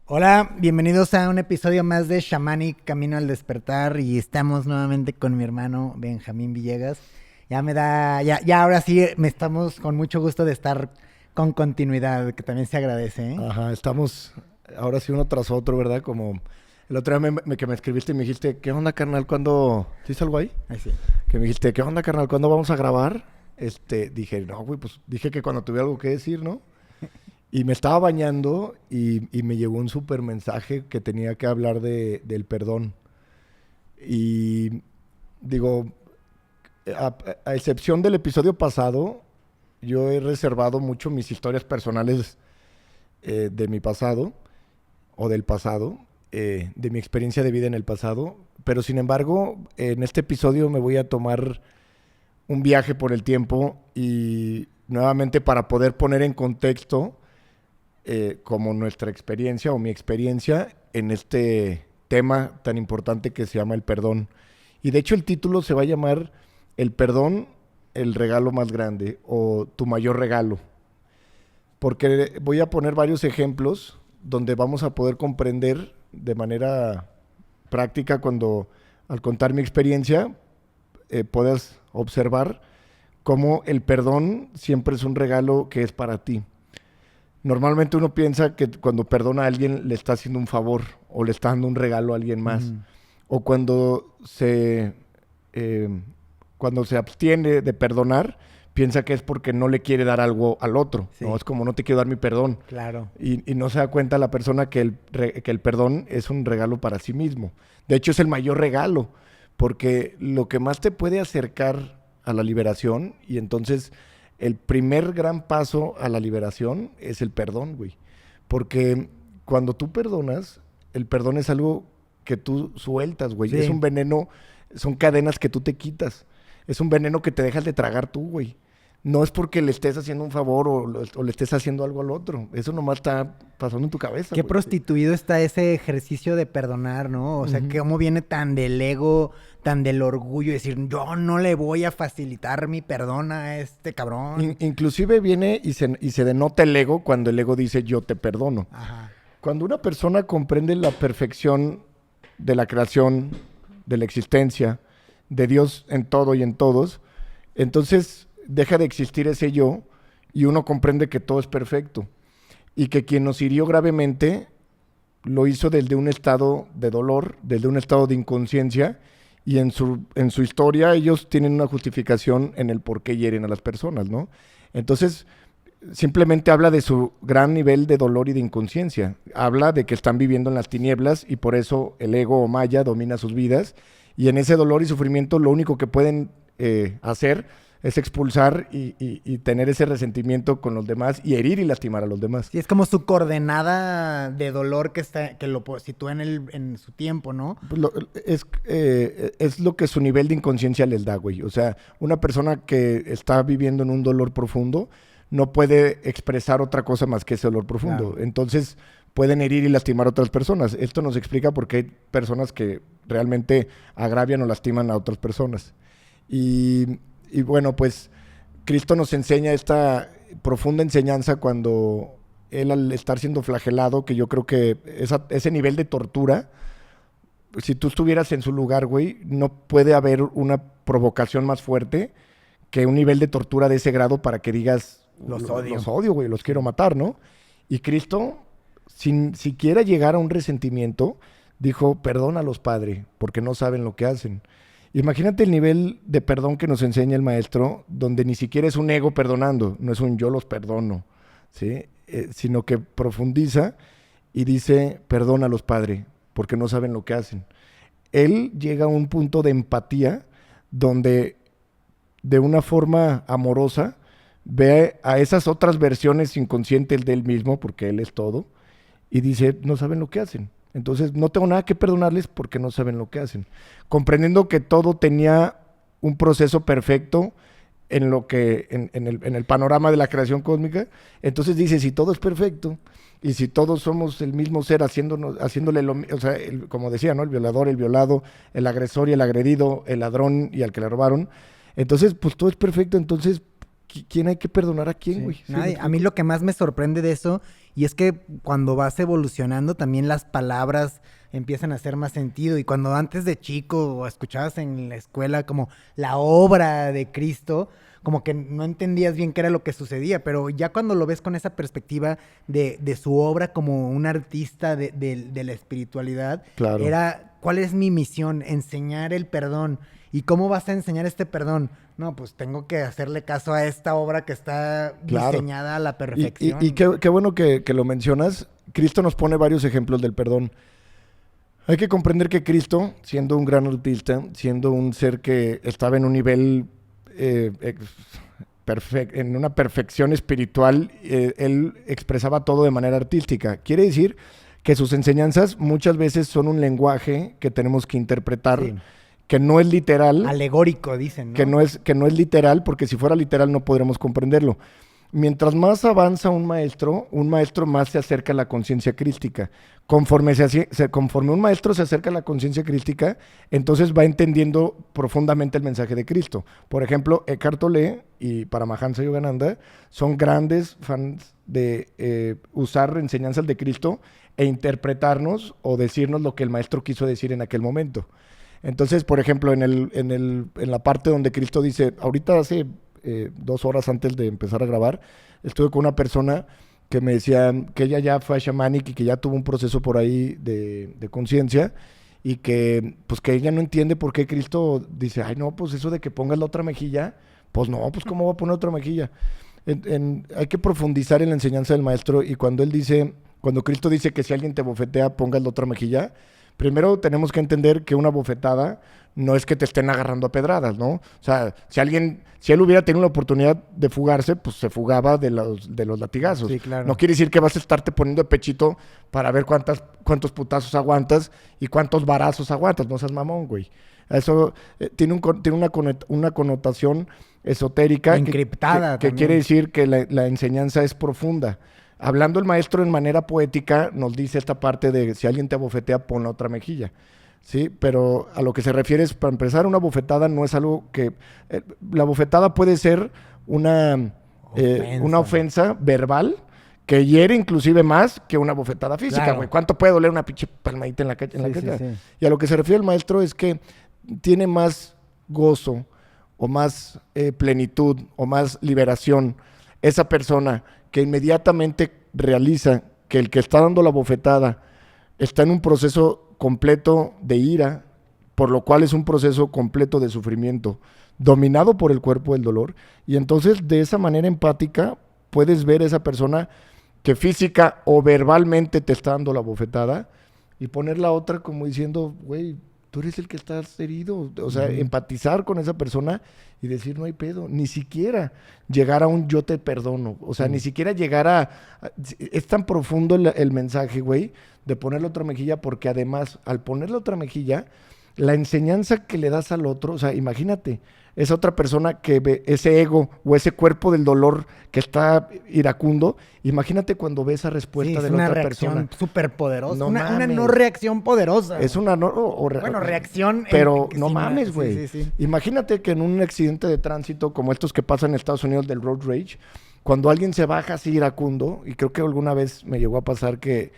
Hola, bienvenidos a un episodio más de Shamanic Camino al Despertar y estamos nuevamente con mi hermano Benjamín Villegas. Ya ahora sí me estamos con mucho gusto de estar con continuidad, que también se agradece, ¿eh? Ajá, estamos ahora sí uno tras otro, ¿verdad? Como el otro día que me escribiste y me dijiste, ¿qué onda, carnal? ¿Cuándo? ¿Hiciste algo ahí? Ahí sí. Que me dijiste, ¿qué onda, carnal? ¿Cuándo vamos a grabar? Dije, no, güey, pues dije que cuando tuviera algo que decir, ¿no? Y me estaba bañando y me llegó un súper mensaje que tenía que hablar del perdón. Y digo, a excepción del episodio pasado, yo he reservado mucho mis historias personales de mi pasado o del pasado, de mi experiencia de vida en el pasado. Pero sin embargo, en este episodio me voy a tomar un viaje por el tiempo y nuevamente para poder poner en contexto como nuestra experiencia o mi experiencia en este tema tan importante que se llama el perdón. Y de hecho el título se va a llamar El perdón, el regalo más grande o tu mayor regalo. Porque voy a poner varios ejemplos donde vamos a poder comprender de manera práctica cuando al contar mi experiencia puedas observar cómo el perdón siempre es un regalo que es para ti. Normalmente uno piensa que cuando perdona a alguien le está haciendo un favor o le está dando un regalo a alguien más. Mm, O eh, cuando se abstiene de perdonar, piensa que es porque no le quiere dar algo al otro. ¿No? sí, Es como no te quiero dar mi perdón. claro. Y no se da cuenta la persona que que el perdón es un regalo para sí mismo. De hecho, es el mayor regalo, porque lo que más te puede acercar a la liberación, y entonces el primer gran paso a la liberación es el perdón, güey. Porque cuando tú perdonas, el perdón es algo que tú sueltas, güey. Es Sí. un veneno, son cadenas que tú te quitas. Es un veneno que te dejas de tragar tú, güey. No es porque le estés haciendo un favor o le estés haciendo algo al otro. Eso nomás está pasando en tu cabeza, Qué güey. prostituido está ese ejercicio de perdonar, ¿no? O sea, Ujú. cómo viene tan del ego, tan del orgullo, decir, yo no le voy a facilitar mi perdón a este cabrón. Inclusive viene y se denota el ego cuando el ego dice yo te perdono. Ajá. Cuando una persona comprende la perfección de la creación, de la existencia, de Dios en todo y en todos, entonces deja de existir ese yo y uno comprende que todo es perfecto y que quien nos hirió gravemente lo hizo desde un estado de dolor, desde un estado de inconsciencia y en su historia ellos tienen una justificación en el por qué hieren a las personas, ¿no? Entonces, simplemente habla de su gran nivel de dolor y de inconsciencia. Habla de que están viviendo en las tinieblas y por eso el ego o maya domina sus vidas. Y en ese dolor y sufrimiento lo único que pueden hacer es expulsar y tener ese resentimiento con los demás y herir y lastimar a los demás. Sí, es como su coordenada de dolor que lo sitúa en su tiempo, ¿no? Pues es lo que su nivel de inconsciencia les da, güey. O sea, una persona que está viviendo en un dolor profundo no puede expresar otra cosa más que ese dolor profundo. Claro. Entonces pueden herir y lastimar a otras personas. Esto nos explica por qué hay personas que realmente agravian o lastiman a otras personas. Y bueno, pues Cristo nos enseña esta profunda enseñanza cuando él al estar siendo flagelado, que yo creo que ese nivel de tortura, si tú estuvieras en su lugar, güey, no puede haber una provocación más fuerte que un nivel de tortura de ese grado para que digas, Los odio. los odio, güey, los quiero Sí. matar, ¿no? Y Cristo, sin siquiera llegar a un resentimiento, dijo, perdónalos, Padre, porque no saben lo que hacen. Imagínate el nivel de perdón que nos enseña el maestro, donde ni siquiera es un ego perdonando, no es un yo los perdono, ¿sí? Sino que profundiza y dice, perdónalos, Padre, porque no saben lo que hacen. Él llega a un punto de empatía donde de una forma amorosa ve a esas otras versiones inconscientes de él mismo, porque él es todo, y dice, no saben lo que hacen. Entonces no tengo nada que perdonarles porque no saben lo que hacen. Comprendiendo que todo tenía un proceso perfecto en el panorama de la creación cósmica, entonces dice, si todo es perfecto, y si todos somos el mismo ser haciéndole lo mismo, o sea, como decía, ¿no? El violador, el violado, el agresor y el agredido, el ladrón y al que le robaron, entonces, pues todo es perfecto, entonces, ¿quién hay que perdonar a quién, Sí, güey? ¿Sí nadie. me A mí explico? lo que más me sorprende de eso, y es que cuando vas evolucionando, también las palabras empiezan a hacer más sentido. Y cuando antes de chico escuchabas en la escuela como la obra de Cristo, como que no entendías bien qué era lo que sucedía, pero ya cuando lo ves con esa perspectiva de su obra como un artista de la espiritualidad, Claro. era, ¿cuál es mi misión? Enseñar el perdón. ¿Y cómo vas a enseñar este perdón? No, pues tengo que hacerle caso a esta obra que está Claro. diseñada a la Y perfección. qué bueno que lo mencionas. Cristo nos pone varios ejemplos del perdón. Hay que comprender que Cristo, siendo un gran artista, siendo un ser que estaba en un nivel en una perfección espiritual, él expresaba todo de manera artística. Quiere decir que sus enseñanzas muchas veces son un lenguaje que tenemos que interpretar, Sí. que no es literal, Alegórico, dicen, ¿no? que no es literal, porque si fuera literal no podremos comprenderlo. Mientras más avanza un maestro más se acerca a la conciencia crística. Conforme un maestro se acerca a la conciencia crística, entonces va entendiendo profundamente el mensaje de Cristo. Por ejemplo, Eckhart Tolle y Paramahansa Yogananda son grandes fans de usar enseñanzas de Cristo e interpretarnos o decirnos lo que el maestro quiso decir en aquel momento. Entonces, por ejemplo, en la parte donde Cristo dice, ahorita hace 2 horas antes de empezar a grabar, estuve con una persona que me decía que ella ya fue a Shamanic y que ya tuvo un proceso por ahí de conciencia y que pues que ella no entiende por qué Cristo dice, ay no, pues eso de que pongas la otra mejilla, pues no, pues cómo va a poner otra mejilla. Hay que profundizar en la enseñanza del maestro y cuando Cristo dice que si alguien te bofetea, pongas la otra mejilla, primero tenemos que entender que una bofetada no es que te estén agarrando a pedradas, ¿no? O sea, si él hubiera tenido la oportunidad de fugarse, pues se fugaba de los latigazos. Sí, claro. No quiere decir que vas a estarte poniendo de pechito para ver cuántos putazos aguantas y cuántos varazos aguantas. No seas mamón, güey. Eso tiene una connotación esotérica Encriptada que también. quiere decir que la enseñanza es profunda. Hablando el maestro en manera poética, nos dice esta parte de si alguien te abofetea, pon la otra mejilla. Sí, pero a lo que se refiere es, para empezar, una bofetada no es algo que... la bofetada puede ser una ofensa verbal que hiere inclusive más que una bofetada física, Claro. güey. ¿Cuánto puede doler una pinche palmadita en la Sí, cara? sí. Y a lo que se refiere el maestro es que tiene más gozo o más plenitud o más liberación esa persona que inmediatamente realiza que el que está dando la bofetada está en un proceso completo de ira, por lo cual es un proceso completo de sufrimiento, dominado por el cuerpo del dolor, y entonces de esa manera empática puedes ver a esa persona que física o verbalmente te está dando la bofetada y poner la otra como diciendo, güey, tú eres el que estás herido, o sea, empatizar con esa persona y decir, no hay pedo, ni siquiera llegar a un yo te perdono, o sea, ni siquiera llegar es tan profundo el mensaje, güey, de ponerle otra mejilla, porque además, al ponerle otra mejilla, la enseñanza que le das al otro, o sea, imagínate, esa otra persona que ve ese ego o ese cuerpo del dolor que está iracundo, imagínate cuando ve esa respuesta de la otra persona. Es una reacción súper poderosa. No una mames. no reacción poderosa. Es una no... Bueno, reacción... Pero en- no sí, mames, güey. Sí. Imagínate que en un accidente de tránsito como estos que pasan en Estados Unidos del road rage, cuando alguien se baja así iracundo, y creo que alguna vez me llegó a pasar que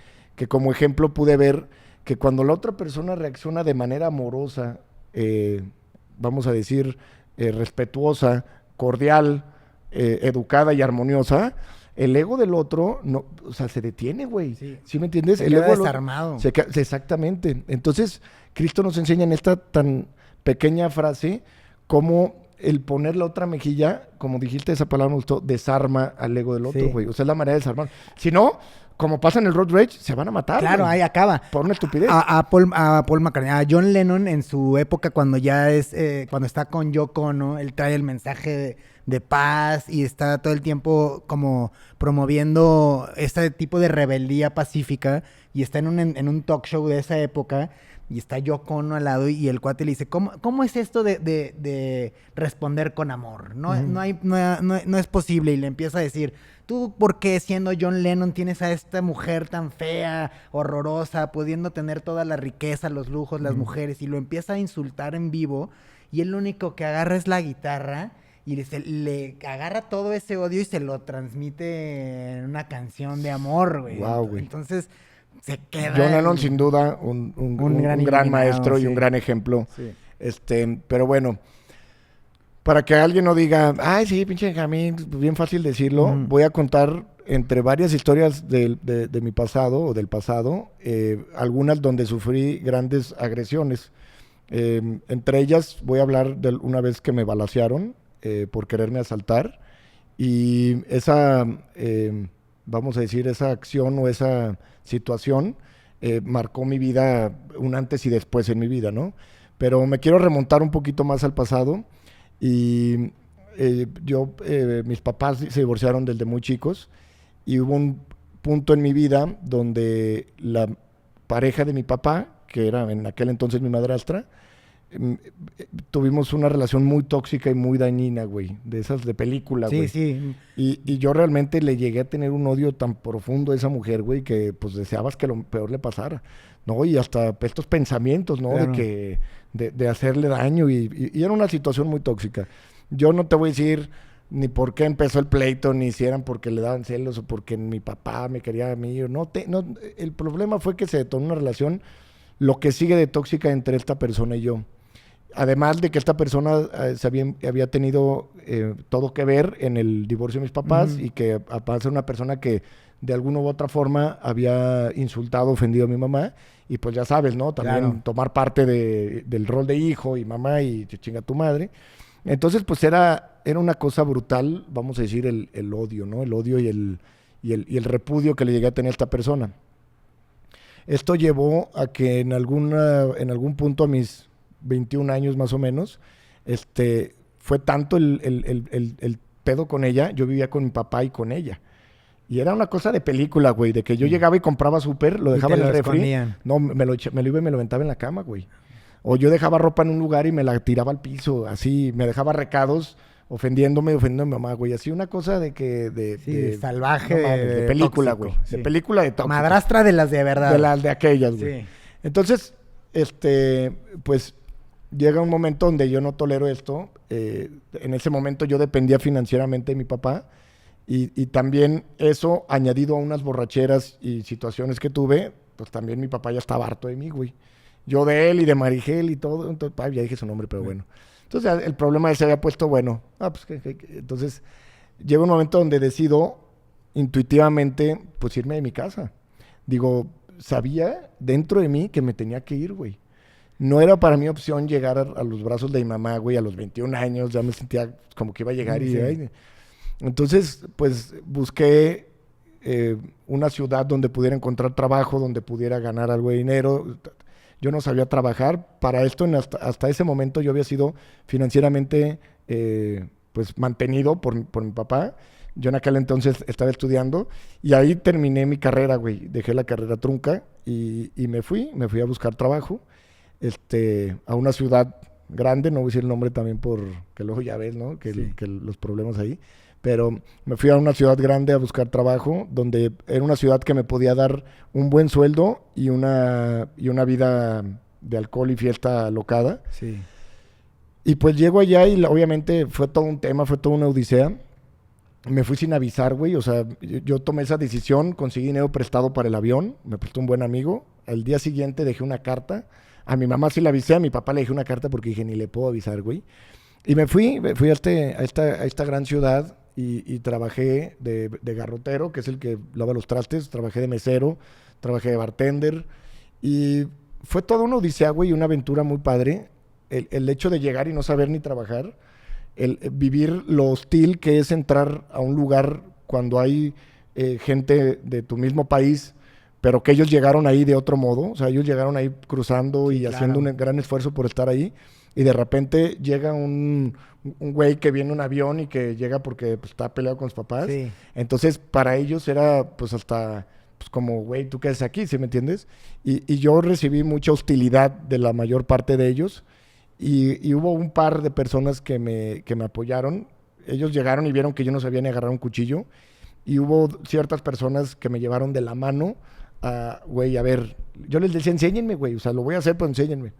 como ejemplo pude ver que cuando la otra persona reacciona de manera amorosa, vamos a decir, respetuosa, cordial, educada y armoniosa, el ego del otro, no, o sea, se detiene, güey. Sí. ¿Me entiendes? Se El queda ego del otro desarmado. exactamente. Entonces, Cristo nos enseña en esta tan pequeña frase cómo el poner la otra mejilla, como dijiste, esa palabra me gustó, desarma al ego del otro, Sí. güey. O sea, es la manera de desarmar. Si no, como pasa en el road rage, se van a matar. Claro, güey, ahí acaba. por una estupidez. A Paul McCartney, a John Lennon en su época cuando ya es, cuando está con Yoko Ono, él trae el mensaje de paz y está todo el tiempo como promoviendo este tipo de rebeldía pacífica y está en un talk show de esa época y está Yoko Ono al lado y el cuate le dice, ¿cómo es esto de responder con amor? No es posible y le empieza a decir, ¿tú por qué siendo John Lennon tienes a esta mujer tan fea, horrorosa, pudiendo tener toda la riqueza, los lujos, las mujeres? Y lo empieza a insultar en vivo y él lo único que agarra es la guitarra y le agarra todo ese odio y se lo transmite en una canción de amor, güey. Wow, güey. Entonces se queda... John Lennon, sin duda, un gran maestro y un gran ejemplo. Sí. Pero bueno, para que alguien no diga, ay, sí, pinche Benjamín, bien fácil decirlo, voy a contar entre varias historias de mi pasado o del pasado, algunas donde sufrí grandes agresiones. Entre ellas voy a hablar de una vez que me balacearon por quererme asaltar, y esa, vamos a decir, esa acción o esa situación marcó mi vida, un antes y después en mi vida, ¿no? Pero me quiero remontar un poquito más al pasado, y mis papás se divorciaron desde muy chicos, y hubo un punto en mi vida donde la pareja de mi papá, que era en aquel entonces mi madrastra, tuvimos una relación muy tóxica y muy dañina, güey, de esas de película, güey. Sí. Y yo realmente le llegué a tener un odio tan profundo a esa mujer, güey, que pues deseabas que lo peor le pasara, ¿no? Y hasta estos pensamientos, ¿no? Claro. De hacerle daño, y era una situación muy tóxica. Yo no te voy a decir ni por qué empezó el pleito, ni si eran porque le daban celos o porque mi papá me quería a mí. El problema fue que se detonó una relación, lo que sigue de tóxica, entre esta persona y yo. Además de que esta persona había tenido todo que ver en el divorcio de mis papás, y que aparte era una persona que de alguna u otra forma había insultado, ofendido a mi mamá, y pues ya sabes, ¿no? También tomar parte del rol de hijo y mamá y chinga tu madre. Entonces, pues era una cosa brutal, vamos a decir, el odio, ¿no? El odio y el repudio que le llegué a tener a esta persona. Esto llevó a que en algún punto, a mis 21 años más o menos, fue tanto el pedo con ella. Yo vivía con mi papá y con ella. Y era una cosa de película, güey, de que yo llegaba y compraba súper, lo dejaba en el refri. Escondían. No, me lo iba y me lo aventaba en la cama, güey. O yo dejaba ropa en un lugar y me la tiraba al piso, así, me dejaba recados ofendiendo a mi mamá, güey. Así una cosa de que... de salvaje, no mames, de película, tóxico, güey. sí. De película de tóxico. Madrastra de las de verdad. De las de aquellas, güey. Sí. Entonces, pues llega un momento donde yo no tolero esto. En ese momento yo dependía financieramente de mi papá. Y también eso, añadido a unas borracheras y situaciones que tuve, pues también mi papá ya estaba harto de mí, güey. Yo de él y de Marigel y todo. Entonces, ya dije su nombre, pero bueno. Entonces el problema se había puesto bueno. Entonces llega un momento donde decido intuitivamente pues irme de mi casa. Digo, sabía dentro de mí que me tenía que ir, güey. No era para mí opción llegar a los brazos de mi mamá, güey, a los 21 años. Ya me sentía como que iba a llegar y... Ay. Entonces, pues busqué una ciudad donde pudiera encontrar trabajo, donde pudiera ganar algo de dinero. Yo no sabía trabajar. Para esto, hasta ese momento, yo había sido financieramente pues mantenido por mi papá. Yo en aquel entonces estaba estudiando y ahí terminé mi carrera, güey. Dejé la carrera trunca y me fui a buscar trabajo a una ciudad grande. No voy a decir el nombre también porque luego ya ves, ¿no? Que los problemas ahí. Pero me fui a una ciudad grande a buscar trabajo, donde era una ciudad que me podía dar un buen sueldo y una vida de alcohol y fiesta alocada. Sí. Y pues llego allá y obviamente fue todo un tema, fue toda una odisea. Me fui sin avisar, güey. O sea, yo tomé esa decisión, conseguí dinero prestado para el avión, me prestó un buen amigo. Al día siguiente dejé una carta. A mi mamá sí le avisé, a mi papá le dejé una carta porque dije, ni le puedo avisar, güey. Y me fui a esta gran ciudad. Y trabajé de garrotero, que es el que lava los trastes. Trabajé de mesero, trabajé de bartender. Y fue toda una odisea, güey, y una aventura muy padre. El hecho de llegar y no saber ni trabajar. El vivir lo hostil que es entrar a un lugar cuando hay gente de tu mismo país, pero que ellos llegaron ahí de otro modo. O sea, ellos llegaron ahí cruzando y haciendo un gran esfuerzo por estar ahí. Y de repente llega un güey que viene en un avión y que llega porque pues, está peleado con sus papás. Sí. Entonces, para ellos era pues hasta pues, como, güey, ¿tú qué haces aquí? ¿Sí me entiendes? Y yo recibí mucha hostilidad de la mayor parte de ellos. Y hubo un par de personas que me apoyaron. Ellos llegaron y vieron que yo no sabía ni agarrar un cuchillo. Y hubo ciertas personas que me llevaron de la mano a, güey, a ver. Yo les decía, enséñenme, güey. O sea, lo voy a hacer, pero enséñenme.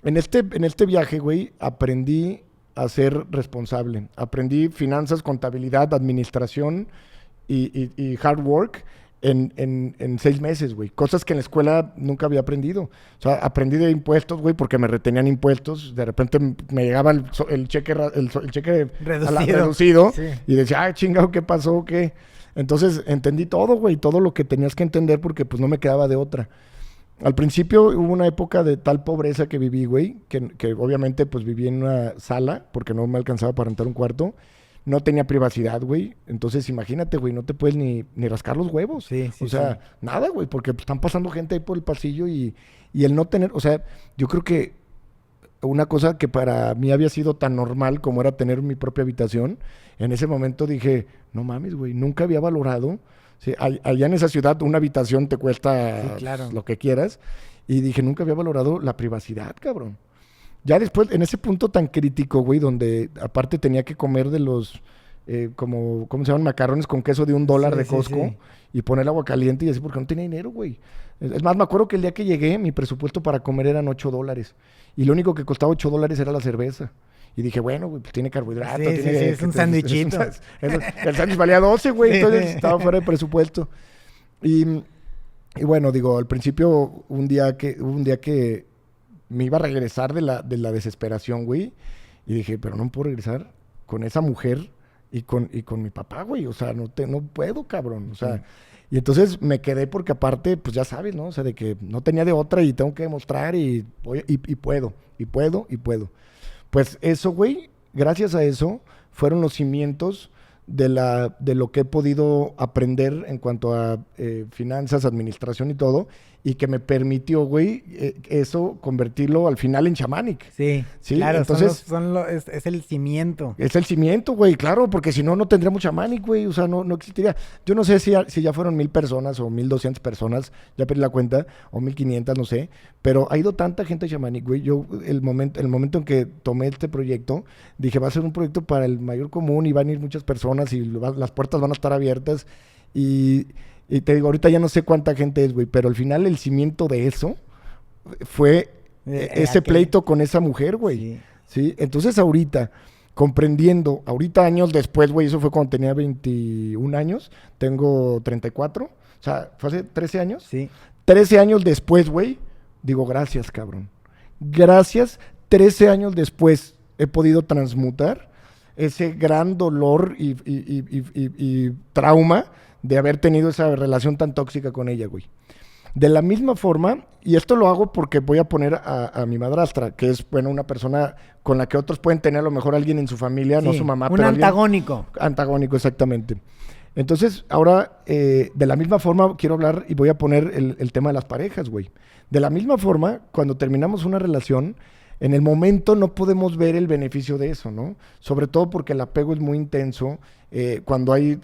En este viaje, güey, aprendí a ser responsable. Aprendí finanzas, contabilidad, administración y hard work en 6 meses, güey. Cosas que en la escuela nunca había aprendido. O sea, aprendí de impuestos, güey, porque me retenían impuestos. De repente me llegaba el cheque, el cheque reducido Sí. y decía, ay, chingado, ¿qué pasó? ¿Qué? Entonces entendí todo, güey, todo lo que tenías que entender porque pues no me quedaba de otra. Al principio hubo una época de tal pobreza que viví, güey, que obviamente pues viví en una sala porque no me alcanzaba para rentar un cuarto. No tenía privacidad, güey. Entonces imagínate, güey, no te puedes ni rascar los huevos. Sí, sí, O sea, nada, güey, porque pues, están pasando gente ahí por el pasillo y el no tener, o sea, yo creo que una cosa que para mí había sido tan normal como era tener mi propia habitación, en ese momento dije, no mames, güey, nunca había valorado. Sí, allá en esa ciudad una habitación te cuesta Sí, claro. lo que quieras. Y dije, nunca había valorado la privacidad, cabrón. Ya después, en ese punto tan crítico, güey, donde aparte tenía que comer de los, ¿cómo se llaman? Macarrones con queso de $1 Sí, de sí, Costco sí. y poner agua caliente y así porque no tenía dinero, güey. Es más, me acuerdo que el día que llegué, mi presupuesto para comer eran $8. Y lo único que costaba $8 era la cerveza. Y dije, bueno, güey, pues tiene carbohidratos. Sí, sí, tiene, sí, es un sandwichito. El sándwich valía 12, güey, Sí. entonces estaba fuera de presupuesto. Y, y bueno, digo, al principio hubo un día que me iba a regresar de la desesperación, güey. Y dije, pero no puedo regresar con esa mujer y con mi papá, güey. O sea, no puedo, cabrón. O sea, y entonces me quedé porque aparte, pues ya sabes, ¿no? O sea, de que no tenía de otra y tengo que demostrar y puedo. Pues eso, güey, gracias a eso, fueron los cimientos de lo que he podido aprender en cuanto a finanzas, administración y todo, y que me permitió, güey, eso convertirlo al final en Shamanic. Sí, Sí, claro, entonces es el cimiento. es el cimiento, güey, claro, porque si no, no tendríamos Shamanic, güey, o sea, no existiría. Yo no sé si ya fueron 1,000 personas o 1,200 personas, ya perdí la cuenta, o 1,500, no sé, pero ha ido tanta gente a Shamanic, güey. Yo, el momento en que tomé este proyecto, dije, va a ser un proyecto para el mayor común y van a ir muchas personas y las puertas van a estar abiertas y te digo, ahorita ya no sé cuánta gente es, güey, pero al final el cimiento de eso fue ese pleito con esa mujer, güey. Sí. ¿Sí? Entonces ahorita, comprendiendo, ahorita años después, güey, eso fue cuando tenía 21 años, tengo 34, o sea, fue hace 13 años. Sí. 13 años después, güey, digo, gracias, cabrón. Gracias, 13 años después he podido transmutar ese gran dolor y trauma de haber tenido esa relación tan tóxica con ella, güey. De la misma forma, y esto lo hago porque voy a poner a mi madrastra, que es, bueno, una persona con la que otros pueden tener a lo mejor alguien en su familia, no Sí, su mamá, un pero alguien antagónico. antagónico, exactamente. Entonces, ahora, de la misma forma, quiero hablar y voy a poner el tema de las parejas, güey. De la misma forma, cuando terminamos una relación, en el momento no podemos ver el beneficio de eso, ¿no? Sobre todo porque el apego es muy intenso, cuando hay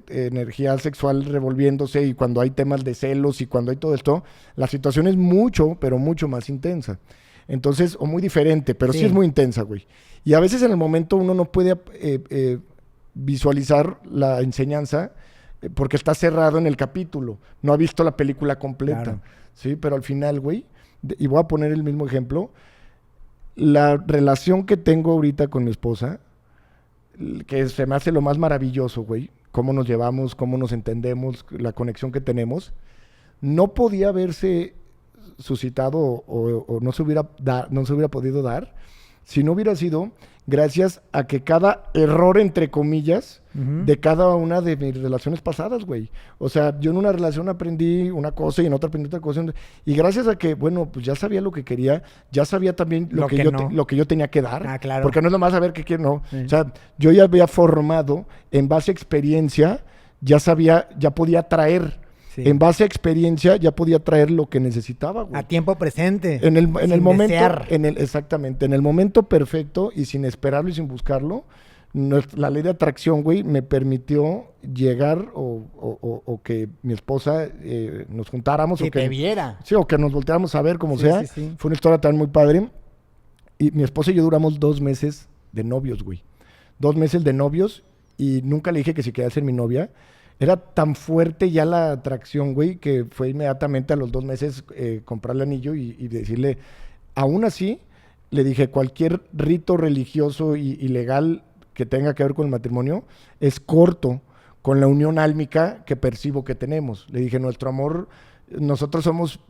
energía sexual revolviéndose y cuando hay temas de celos y cuando hay todo esto, la situación es mucho, pero mucho más intensa. Entonces, o muy diferente, pero sí Sí. es muy intensa, güey. Y a veces en el momento uno no puede visualizar la enseñanza porque está cerrado en el capítulo, no ha visto la película completa, Claro. ¿sí? Pero al final, güey, y voy a poner el mismo ejemplo, la relación que tengo ahorita con mi esposa, que se me hace lo más maravilloso, güey, cómo nos llevamos, cómo nos entendemos, la conexión que tenemos, no podía haberse suscitado o no se hubiera podido dar si no hubiera sido gracias a que cada error, entre comillas, de cada una de mis relaciones pasadas, güey. O sea, yo en una relación aprendí una cosa y en otra aprendí otra cosa. Y gracias a que, bueno, pues ya sabía lo que quería, ya sabía también Lo que no. lo que yo tenía que dar. Ah, claro. Porque no es nomás saber qué quiero, no. Sí. O sea, yo ya había formado, en base a experiencia, ya sabía, ya podía traer. Sí. En base a experiencia, ya podía traer lo que necesitaba, güey. A tiempo presente. En el sin momento, desear. exactamente, en el momento perfecto y sin esperarlo y sin buscarlo, la ley de atracción, güey, me permitió llegar o que mi esposa nos juntáramos. Que o que te viera. Sí, o que nos volteáramos a ver como Sí, sea. sí, sí. Fue una historia también muy padre. Y mi esposa y yo duramos 2 meses de novios, güey. 2 meses de novios y nunca le dije que si quería ser mi novia. Era tan fuerte ya la atracción, güey, que fue inmediatamente a los 2 meses comprarle anillo y decirle, aún así, le dije, cualquier rito religioso y legal que tenga que ver con el matrimonio es corto con la unión álmica que percibo que tenemos. Le dije, nuestro amor, nosotros somos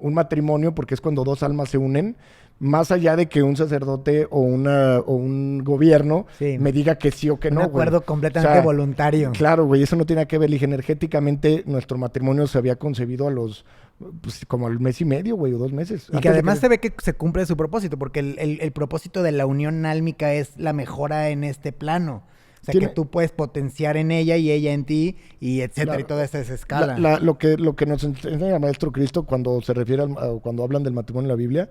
un matrimonio porque es cuando dos almas se unen, más allá de que un sacerdote o un gobierno me diga que sí o que no, güey. Un acuerdo completamente voluntario. Claro, güey, eso no tiene que ver. Le dije, energéticamente, nuestro matrimonio se había concebido a los, pues, como al mes y medio, güey, o 2 meses. Y que además se ve que se cumple su propósito, porque el propósito de la unión álmica es la mejora en este plano. O sea, que tú puedes potenciar en ella y ella en ti, y etcétera, y toda esa escala. Lo que nos enseña el Maestro Cristo cuando se refiere cuando hablan del matrimonio en la Biblia,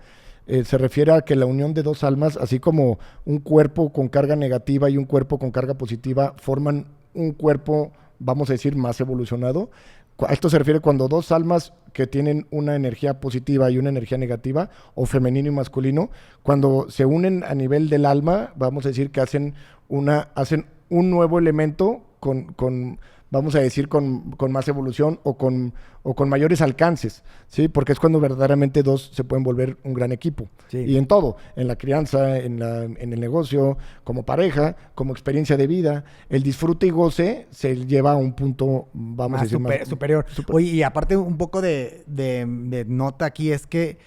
se refiere a que la unión de dos almas, así como un cuerpo con carga negativa y un cuerpo con carga positiva, forman un cuerpo, vamos a decir, más evolucionado. A esto se refiere cuando dos almas que tienen una energía positiva y una energía negativa, o femenino y masculino, cuando se unen a nivel del alma, vamos a decir que hacen un nuevo elemento vamos a decir, con más evolución o con mayores alcances, ¿sí? Porque es cuando verdaderamente dos se pueden volver un gran equipo. Sí. Y en todo, en la crianza, en el negocio, como pareja, como experiencia de vida, el disfrute y goce se lleva a un punto, vamos a decir, más superior. Oye, y aparte un poco de nota aquí es que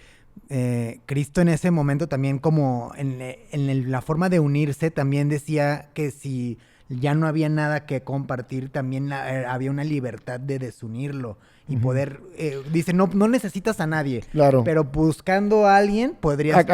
Cristo en ese momento también, como en la forma de unirse, también decía que si ya no había nada que compartir, también había una libertad de desunirlo y poder, dice, no necesitas a nadie, claro, pero buscando a alguien podrías a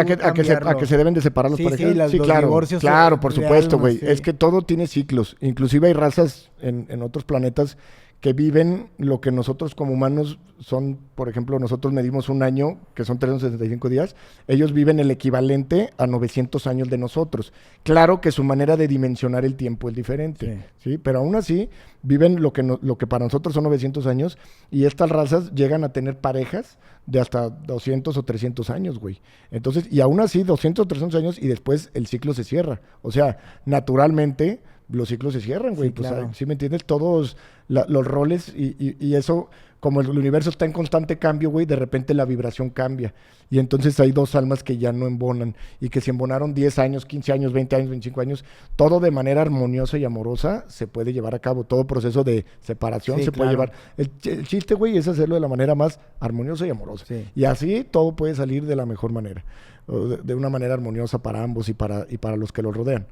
que se deben de separar los parejas. Sí, claro, divorcios, claro, por supuesto, güey. Sí. Es que todo tiene ciclos. Inclusive hay razas en otros planetas que viven lo que nosotros como humanos son, por ejemplo, nosotros medimos un año, que son 365 días, ellos viven el equivalente a 900 años de nosotros. Claro que su manera de dimensionar el tiempo es diferente, ¿sí? Pero aún así viven lo que para nosotros son 900 años, y estas razas llegan a tener parejas de hasta 200 o 300 años, güey. Entonces, y aún así 200 o 300 años y después el ciclo se cierra. O sea, naturalmente los ciclos se cierran, güey. Sí, pues, claro. ¿Sí me entiendes? Todos los roles y eso, como el universo está en constante cambio, güey, de repente la vibración cambia. Y entonces hay dos almas que ya no embonan y que si embonaron 10 años, 15 años, 20 años, 25 años, todo de manera armoniosa y amorosa se puede llevar a cabo. Todo proceso de separación se puede llevar. El chiste, güey, es hacerlo de la manera más armoniosa y amorosa. Sí. Y así todo puede salir de la mejor manera. De una manera armoniosa para ambos y para los que los rodean.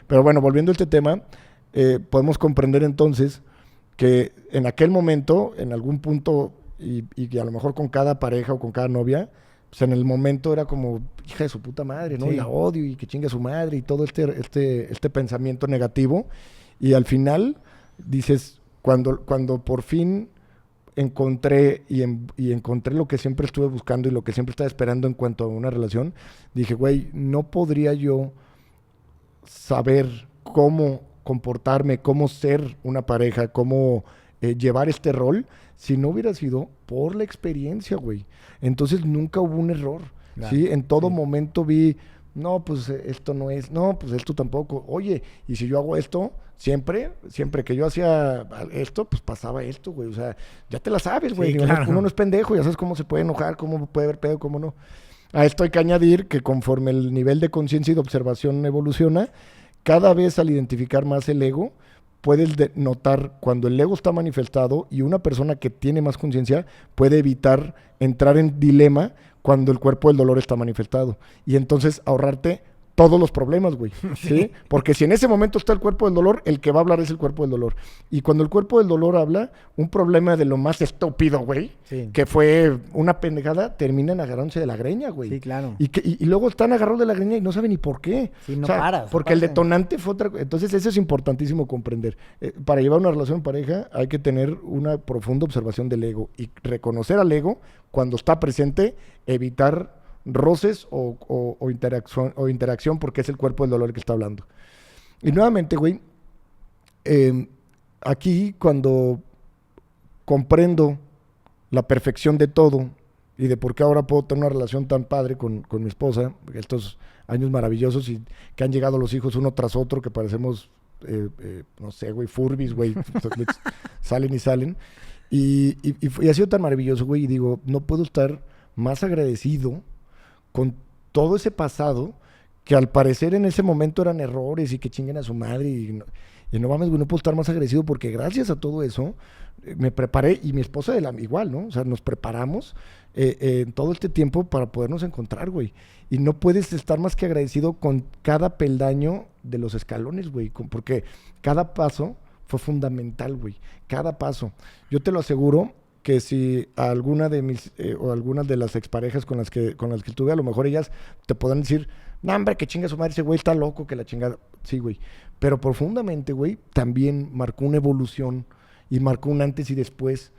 Pero bueno, volviendo a este tema, podemos comprender entonces que en aquel momento, en algún punto, y a lo mejor con cada pareja o con cada novia, pues en el momento era como, hija de su puta madre, ¿no? Sí. La odio y que chingue a su madre y todo este pensamiento negativo. Y al final dices, cuando por fin encontré encontré lo que siempre estuve buscando y lo que siempre estaba esperando en cuanto a una relación, dije, güey, no podría yo saber cómo comportarme, cómo ser una pareja, cómo llevar este rol, si no hubiera sido por la experiencia, güey. Entonces nunca hubo un error, claro, ¿sí? En todo momento vi, no, pues esto no es, no, pues esto tampoco. Oye, y si yo hago esto, siempre que yo hacía esto, pues pasaba esto, güey. O sea, ya te la sabes, güey. Sí, claro. Uno no es pendejo, ya sabes cómo se puede enojar, cómo puede haber pedo, cómo no. A esto hay que añadir que conforme el nivel de conciencia y de observación evoluciona, cada vez al identificar más el ego, puedes notar cuando el ego está manifestado y una persona que tiene más conciencia puede evitar entrar en dilema cuando el cuerpo del dolor está manifestado. Y entonces ahorrarte todos los problemas, güey, ¿sí? Porque si en ese momento está el cuerpo del dolor, el que va a hablar es el cuerpo del dolor. Y cuando el cuerpo del dolor habla, un problema de lo más estúpido, güey, que fue una pendejada, terminan agarrándose de la greña, güey. Sí, claro. Y luego están agarrados de la greña y no saben ni por qué. Sí, no paras. Porque el detonante fue otra cosa. Entonces eso es importantísimo comprender. Para llevar una relación en pareja hay que tener una profunda observación del ego y reconocer al ego cuando está presente, evitar roces o interacción porque es el cuerpo del dolor que está hablando. Y nuevamente, güey, aquí cuando comprendo la perfección de todo y de por qué ahora puedo tener una relación tan padre con mi esposa, estos años maravillosos y que han llegado los hijos uno tras otro, que parecemos, no sé, güey, Furbis, güey, salen y salen. Y ha sido tan maravilloso, güey, y digo, no puedo estar más agradecido con todo ese pasado, que al parecer en ese momento eran errores y que chinguen a su madre y no mames, güey, no puedo estar más agradecido porque gracias a todo eso me preparé y mi esposa igual, ¿no? O sea, nos preparamos en todo este tiempo para podernos encontrar, güey. Y no puedes estar más que agradecido con cada peldaño de los escalones, güey, porque cada paso fue fundamental, güey. Cada paso. Yo te lo aseguro que si a alguna de mis o algunas de las exparejas con las que estuve, a lo mejor ellas te podrán decir, no, hombre, que chinga su madre, ese güey está loco, que la chingada. Sí, güey. Pero profundamente, güey, también marcó una evolución y marcó un antes y después.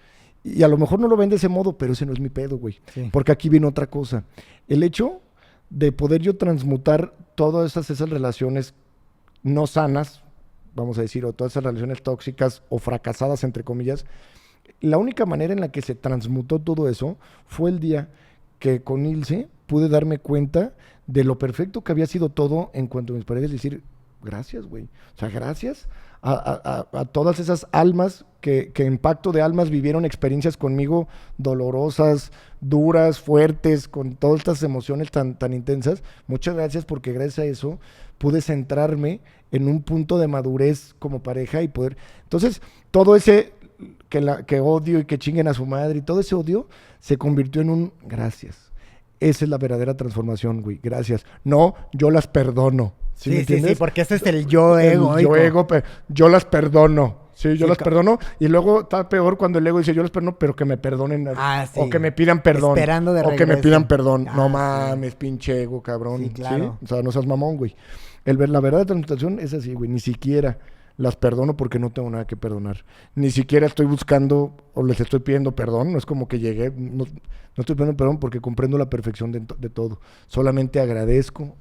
Y a lo mejor no lo ven de ese modo, pero ese no es mi pedo, güey. Sí. Porque aquí viene otra cosa. El hecho de poder yo transmutar todas esas relaciones no sanas, vamos a decir, o todas esas relaciones tóxicas o fracasadas, entre comillas, la única manera en la que se transmutó todo eso fue el día que con Ilse pude darme cuenta de lo perfecto que había sido todo en cuanto a mis paredes, decir, gracias, güey. O sea, gracias a todas esas almas que en pacto de almas vivieron experiencias conmigo dolorosas, duras, fuertes, con todas estas emociones tan intensas. Muchas gracias porque gracias a eso pude centrarme en un punto de madurez como pareja y poder... Entonces, todo ese que odio y que chinguen a su madre y todo ese odio se convirtió en un gracias. Esa es la verdadera transformación, güey. Gracias. No, yo las perdono. ¿Sí, sí, porque ese es el yo ego. Yo las perdono. Sí, yo las perdono. Y luego está peor cuando el ego dice, yo las perdono, pero que me perdonen. Sí. O que me pidan perdón. Esperando de regreso. O que me pidan perdón. No mames, pinche ego, cabrón. Sí, claro. ¿Sí? O sea, no seas mamón, güey. La verdadera transmutación es así, güey. Ni siquiera las perdono porque no tengo nada que perdonar. Ni siquiera estoy buscando o les estoy pidiendo perdón. No es como que llegué, no estoy pidiendo perdón porque comprendo la perfección de todo. Solamente agradezco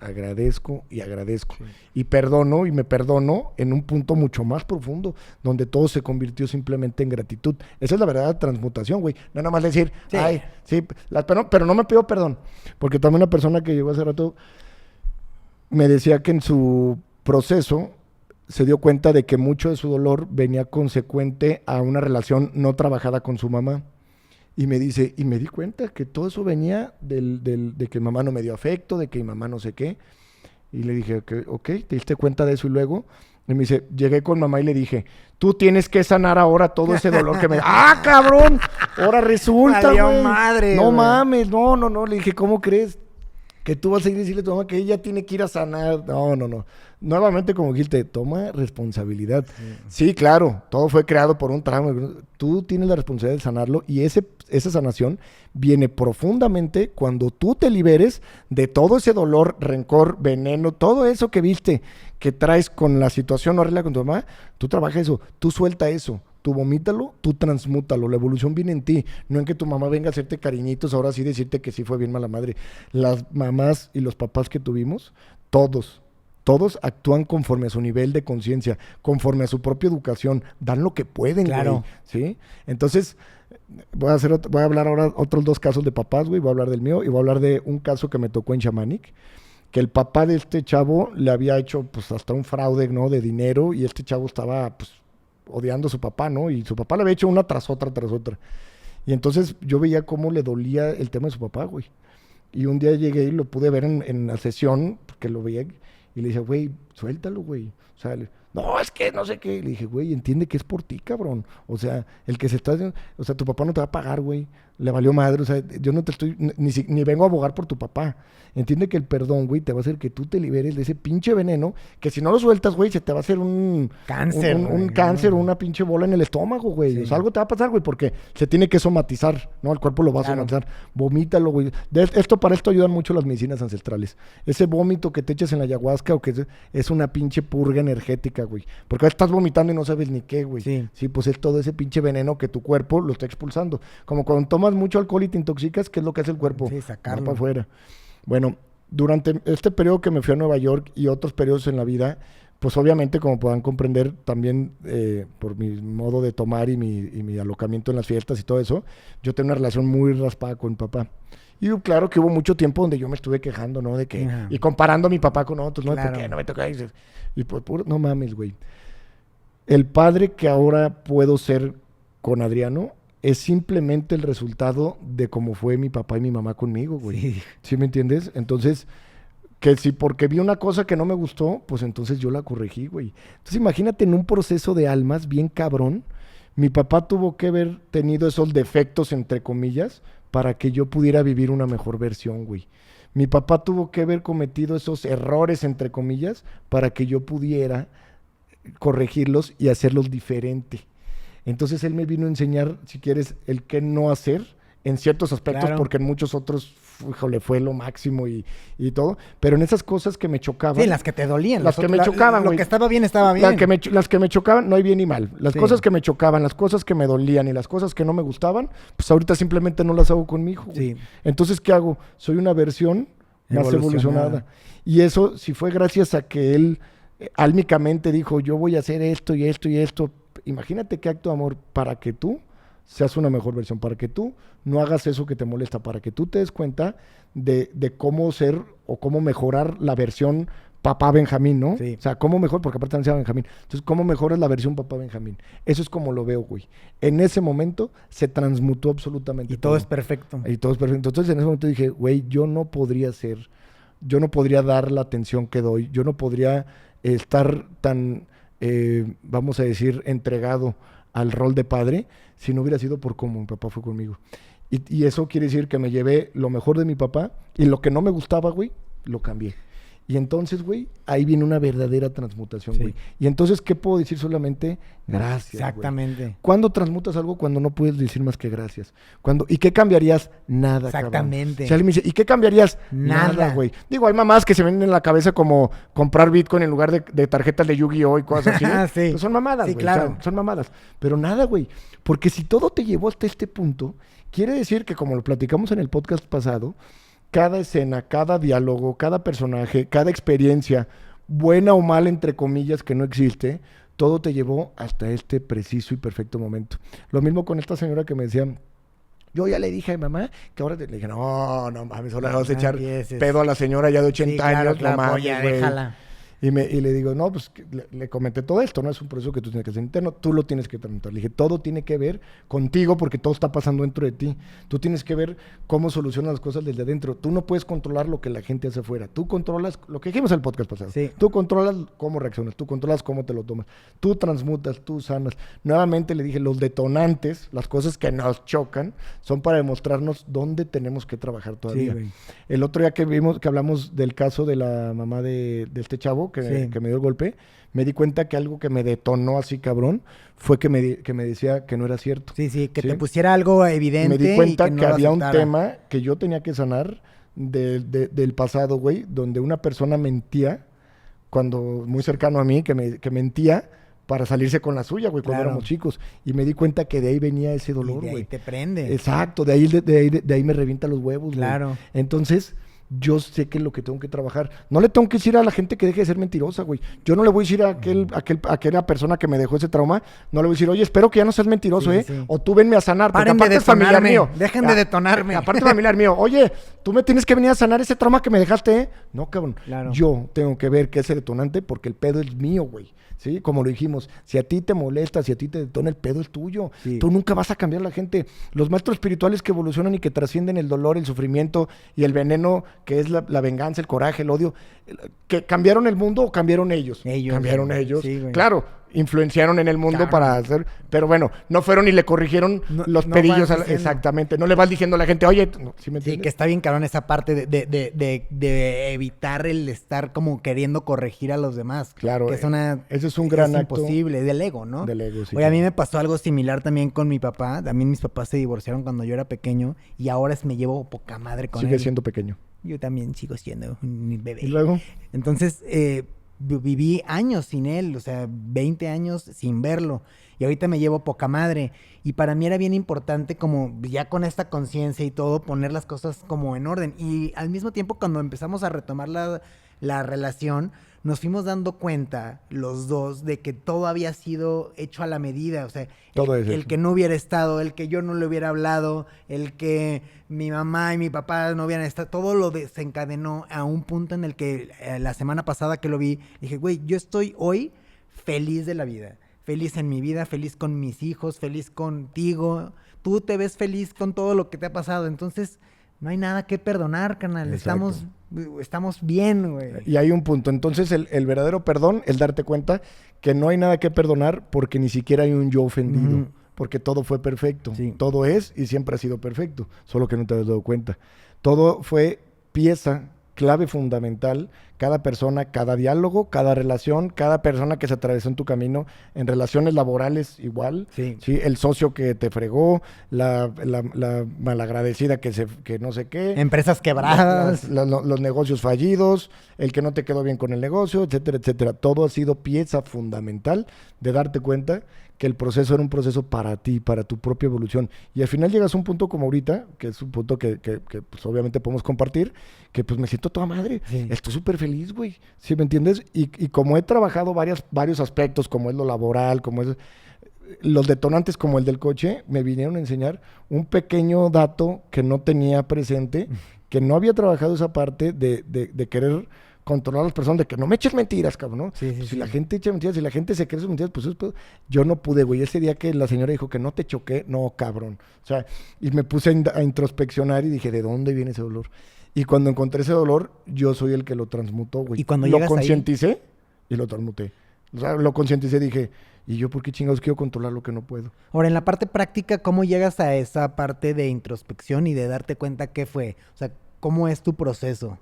y agradezco. Sí. Y perdono y me perdono en un punto mucho más profundo, donde todo se convirtió simplemente en gratitud. Esa es la verdadera transmutación, güey. No nada más decir, sí. Ay, sí, las perdono, pero no me pido perdón. Porque también una persona que llegó hace rato me decía que en su proceso se dio cuenta de que mucho de su dolor venía consecuente a una relación no trabajada con su mamá. Y me dice, y me di cuenta que todo eso venía de que mamá no me dio afecto, de que mi mamá no sé qué. Y le dije, ok, ¿te diste cuenta de eso? Y luego, y me dice, llegué con mamá y le dije, tú tienes que sanar ahora todo ese dolor que me... ¡Ah, cabrón! Ahora resulta, güey. Madre, no mames, no. Le dije, ¿cómo crees que tú vas a ir a decirle a tu mamá que ella tiene que ir a sanar? No. Nuevamente, como dijiste, toma responsabilidad. Sí, claro, todo fue creado por un trauma. Tú tienes la responsabilidad de sanarlo y esa sanación viene profundamente cuando tú te liberes de todo ese dolor, rencor, veneno, todo eso que viste, que traes con la situación no arregla con tu mamá. Tú trabajas eso, tú suelta eso. Tú vomítalo, tú transmútalo. La evolución viene en ti, no en que tu mamá venga a hacerte cariñitos, ahora sí decirte que sí fue bien mala madre. Las mamás y los papás que tuvimos, todos actúan conforme a su nivel de conciencia, conforme a su propia educación, dan lo que pueden, claro. Güey, ¿sí? Entonces, voy a hablar ahora otros 2 casos de papás, güey, voy a hablar del mío y voy a hablar de un caso que me tocó en Shamanic, que el papá de este chavo le había hecho, pues, hasta un fraude, ¿no?, de dinero, y este chavo estaba, pues, odiando a su papá, ¿no? Y su papá le había hecho una tras otra. Y entonces yo veía cómo le dolía el tema de su papá, güey. Y un día llegué y lo pude ver en la sesión, porque lo veía, y le dije, güey, suéltalo, güey. O sea, no, es que no sé qué. Le dije, güey, entiende que es por ti, cabrón. O sea, el que se está... O sea, tu papá no te va a pagar, güey. Le valió madre. O sea, yo no te estoy... Ni vengo a abogar por tu papá. Entiende que el perdón, güey, te va a hacer que tú te liberes de ese pinche veneno, que si no lo sueltas, güey, se te va a hacer un... Cáncer. Un cáncer o una pinche bola en el estómago, güey. Sí. O sea, algo te va a pasar, güey, porque se tiene que somatizar, ¿no? El cuerpo lo va a somatizar. Vomítalo, güey. Para esto ayudan mucho las medicinas ancestrales. Ese vómito que te echas en la ayahuasca o que es una pinche purga energética, güey. Porque estás vomitando y no sabes ni qué, güey. Sí, pues es todo ese pinche veneno que tu cuerpo lo está expulsando. Como cuando tomas mucho alcohol y te intoxicas, ¿qué es lo que hace el cuerpo? Sí, sacarlo. Para afuera. Bueno, durante este periodo que me fui a Nueva York y otros periodos en la vida, pues obviamente, como puedan comprender, también por mi modo de tomar y mi alocamiento en las fiestas y todo eso, yo tengo una relación muy raspada con mi papá. Y claro que hubo mucho tiempo donde yo me estuve quejando, ¿no? De que, y comparando a mi papá con otros, ¿no? Claro. ¿Por qué no me toca? Y por puro, no mames, güey. El padre que ahora puedo ser con Adriano es simplemente el resultado de cómo fue mi papá y mi mamá conmigo, güey. Sí. ¿Sí me entiendes? Entonces, que si porque vi una cosa que no me gustó, pues entonces yo la corregí, güey. Entonces imagínate en un proceso de almas bien cabrón, mi papá tuvo que haber tenido esos defectos, entre comillas, para que yo pudiera vivir una mejor versión, güey. Mi papá tuvo que haber cometido esos errores, entre comillas, para que yo pudiera corregirlos y hacerlos diferente. Entonces él me vino a enseñar, si quieres, el qué no hacer en ciertos aspectos, Claro. porque en muchos otros, híjole, fue lo máximo y todo. Pero en esas cosas que me chocaban. Sí, las que te dolían. Las que me chocaban, Lo güey. que estaba bien, estaba bien. Las que me chocaban, no hay bien ni mal. Las Sí. cosas que me chocaban, las cosas que me dolían y las cosas que no me gustaban, pues ahorita simplemente no las hago con mi hijo, güey. Sí. Entonces, ¿qué hago? Soy una versión más evolucionada. Y eso, si fue gracias a que él álmicamente dijo, yo voy a hacer esto y esto y esto. Imagínate qué acto de amor para que tú seas una mejor versión, para que tú no hagas eso que te molesta, para que tú te des cuenta de cómo ser o cómo mejorar la versión papá Benjamín, ¿no? Sí. O sea, cómo mejor, porque aparte se llama Benjamín. Entonces, ¿cómo mejoras la versión papá Benjamín? Eso es como lo veo, güey. En ese momento se transmutó absolutamente Y todo es perfecto. Y todo es perfecto. Entonces, en ese momento dije, güey, yo no podría dar la atención que doy, yo no podría estar tan, vamos a decir, entregado al rol de padre si no hubiera sido por cómo mi papá fue conmigo. Y eso quiere decir que me llevé lo mejor de mi papá y lo que no me gustaba, güey, lo cambié. Y entonces, güey, ahí viene una verdadera transmutación, Sí. güey. Y entonces, ¿qué puedo decir? Solamente gracias, güey. Exactamente. ¿Cuándo transmutas algo? Cuando no puedes decir más que gracias. ¿Y qué cambiarías? Nada, Exactamente. cabrón. Si alguien me dice, ¿y qué cambiarías? Nada. Güey. Digo, hay mamás que se ven en la cabeza como comprar Bitcoin en lugar de tarjetas de Yu-Gi-Oh! Y cosas así. Sí. Pues son mamadas, Sí, güey. claro. O sea, son mamadas. Pero nada, güey. Porque si todo te llevó hasta este punto, quiere decir que, como lo platicamos en el podcast pasado, cada escena, cada diálogo, cada personaje, cada experiencia, buena o mala, entre comillas, que no existe, todo te llevó hasta este preciso y perfecto momento. Lo mismo con esta señora que me decía, yo ya le dije a mi mamá que ahora le dije, no mames, ahora le vas a echar empieces. pedo a la señora ya de 80 Sí, claro, años, claro, no mames, pues ya güey. déjala. Y le digo, no, pues le comenté todo esto, no es un proceso que tú tienes que hacer interno, tú lo tienes que tramitar. Le dije, todo tiene que ver contigo porque todo está pasando dentro de ti. Tú tienes que ver cómo solucionas las cosas desde adentro. Tú no puedes controlar lo que la gente hace afuera. Tú controlas lo que dijimos en el podcast pasado. Sí. Tú controlas cómo reaccionas, tú controlas cómo te lo tomas. Tú transmutas, tú sanas. Nuevamente le dije, los detonantes, las cosas que nos chocan, son para demostrarnos dónde tenemos que trabajar todavía. güey. El otro día que hablamos del caso de la mamá de este chavo que me dio el golpe, me di cuenta que algo que me detonó así cabrón fue que me decía que no era cierto. Sí, que ¿Sí? te pusiera algo evidente. Me di cuenta y que, que no lo había un aceptara. tema que yo tenía que sanar del pasado, güey, donde una persona mentía, muy cercano a mí, que mentía para salirse con la suya, güey, cuando Claro. éramos chicos. Y me di cuenta que de ahí venía ese dolor, Y de ahí güey. te prende. Exacto, de ahí me revienta los huevos, güey. Claro. Entonces, yo sé que es lo que tengo que trabajar. No le tengo que decir a la gente que deje de ser mentirosa, güey. Yo no le voy a decir a aquella persona que me dejó ese trauma, no le voy a decir, oye, espero que ya no seas mentiroso, Sí, ¿eh? sí. O tú venme a sanar, porque Paren de aparte es familiar detonarme. mío. Dejen de detonarme. Aparte es familiar mío. Oye, tú me tienes que venir a sanar ese trauma que me dejaste, ¿eh? No, cabrón. Claro. Yo tengo que ver que ese detonante, porque el pedo es mío, güey. ¿Sí? Como lo dijimos, si a ti te molesta, si a ti te detona, el pedo es tuyo. Sí. Tú nunca vas a cambiar a la gente. Los maestros espirituales que evolucionan y que trascienden el dolor, el sufrimiento y el veneno, que es la venganza, el coraje, el odio, ¿que cambiaron el mundo o cambiaron ellos? Ellos, Cambiaron güey. ellos. Sí, güey. Claro, influenciaron en el mundo Claro. para hacer... Pero bueno, no fueron y le corrigieron los no pedillos. vas diciendo. Exactamente. No le vas diciendo a la gente, oye, ¿sí me Sí, entiendes? que está bien cabrón esa parte de evitar el estar como queriendo corregir a los demás. Claro, Que es ese es un gran acto imposible, del ego, ¿no? del ego, sí, Oye, a mí claro. me pasó algo similar también con mi papá. También mis papás se divorciaron cuando yo era pequeño y ahora me llevo poca madre con Sigue él. siendo pequeño. Yo también sigo siendo un bebé. Y luego... Entonces, viví años sin él, o sea, 20 años sin verlo. Y ahorita me llevo poca madre. Y para mí era bien importante como ya con esta conciencia y todo, poner las cosas como en orden. Y al mismo tiempo cuando empezamos a retomar la relación, nos fuimos dando cuenta los dos de que todo había sido hecho a la medida. O sea, Todo es el hecho. que no hubiera estado, el que yo no le hubiera hablado, el que mi mamá y mi papá no hubieran estado, todo lo desencadenó a un punto en el que la semana pasada que lo vi, dije, güey, yo estoy hoy feliz de la vida. Feliz en mi vida, feliz con mis hijos, feliz contigo. tú te ves feliz con todo lo que te ha pasado. Entonces, no hay nada que perdonar, carnal. Exacto. Estamos bien, güey. Y hay un punto. Entonces, el verdadero perdón es darte cuenta que no hay nada que perdonar porque ni siquiera hay un yo ofendido. Ujú. Porque todo fue perfecto. Sí. Todo es y siempre ha sido perfecto. Solo que no te has dado cuenta. Todo fue pieza, clave fundamental. Cada persona, cada diálogo, cada relación, cada persona que se atravesó en tu camino, en relaciones laborales igual, Sí. ¿sí? El socio que te fregó, la malagradecida que no sé qué, Empresas quebradas. los negocios fallidos, el que no te quedó bien con el negocio, etcétera, etcétera. Todo ha sido pieza fundamental de darte cuenta que el proceso era un proceso para ti, para tu propia evolución. Y al final llegas a un punto como ahorita, que es un punto que pues obviamente podemos compartir, que pues me siento toda madre. Sí. Estoy súper feliz, güey. ¿Sí me entiendes? Y como he trabajado varios aspectos, como es lo laboral, como es los detonantes como el del coche, me vinieron a enseñar un pequeño dato que no tenía presente, que no había trabajado esa parte de querer controlar a las personas, de que no me eches mentiras, cabrón, ¿no? Sí, sí, Pues si sí. la gente echa mentiras, si la gente se cree sus mentiras, pues yo no pude, güey. Ese día que la señora dijo que no te choqué, no, cabrón. O sea, y me puse a introspeccionar y dije, ¿de dónde viene ese dolor? Y cuando encontré ese dolor, yo soy el que lo transmutó, güey. Y cuando lo llegas ahí- concienticé y lo transmuté. O sea, lo concienticé, dije, ¿y yo por qué chingados quiero controlar lo que no puedo? Ahora, en la parte práctica, ¿cómo llegas a esa parte de introspección y de darte cuenta qué fue? O sea, ¿cómo es tu proceso?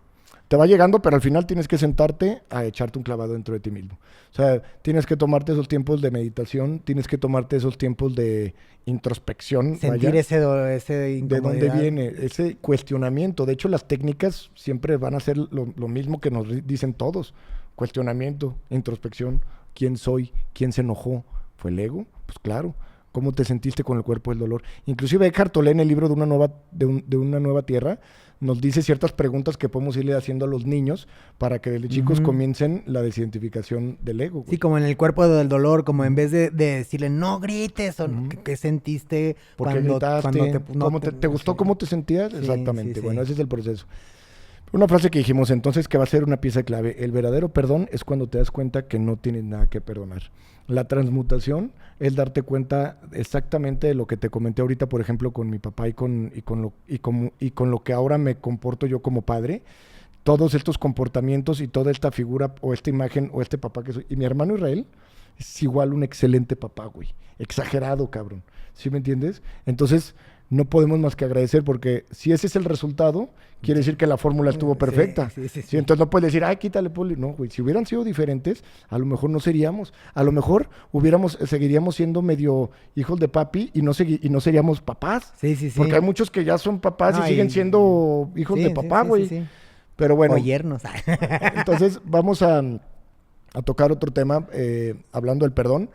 Te va llegando, pero al final tienes que sentarte a echarte un clavado dentro de ti mismo. O sea, tienes que tomarte esos tiempos de meditación, tienes que tomarte esos tiempos de introspección. Sentir vaya, ese de dónde incomodidad. viene ese cuestionamiento. De hecho, las técnicas siempre van a ser lo mismo que nos dicen todos. Cuestionamiento, introspección. ¿Quién soy? ¿Quién se enojó? ¿Fue el ego? Pues claro. ¿Cómo te sentiste con el cuerpo del dolor? Inclusive Eckhart Tolle en el libro de una nueva tierra nos dice ciertas preguntas que podemos irle haciendo a los niños para que desde chicos Ujú. comiencen la desidentificación del ego. Güey. Sí, como en el cuerpo del dolor, como en vez de decirle, no grites, o Ujú. ¿qué sentiste ¿Por qué gritaste? no ¿Cómo te gustó sí. cómo te sentías? Sí, Exactamente. sí, Bueno, sí. ese es el proceso. Una frase que dijimos entonces que va a ser una pieza clave. El verdadero perdón es cuando te das cuenta que no tienes nada que perdonar. La transmutación es darte cuenta exactamente de lo que te comenté ahorita, por ejemplo, con mi papá y con lo que ahora me comporto yo como padre. Todos estos comportamientos y toda esta figura o esta imagen o este papá que soy. Y mi hermano Israel es igual un excelente papá, güey. Exagerado, cabrón. ¿Sí me entiendes? Entonces, no podemos más que agradecer porque si ese es el resultado, quiere decir que la fórmula estuvo perfecta. Sí. Sí, entonces no puedes decir, ay, quítale, Poli. No, güey, si hubieran sido diferentes, a lo mejor no seríamos. A lo mejor seguiríamos siendo medio hijos de papi y no seríamos papás. Sí. Porque hay muchos que ya son papás No, y siguen siendo hijos de papá, güey. Sí. Pero bueno, O yernos. entonces vamos a tocar otro tema, hablando del perdón.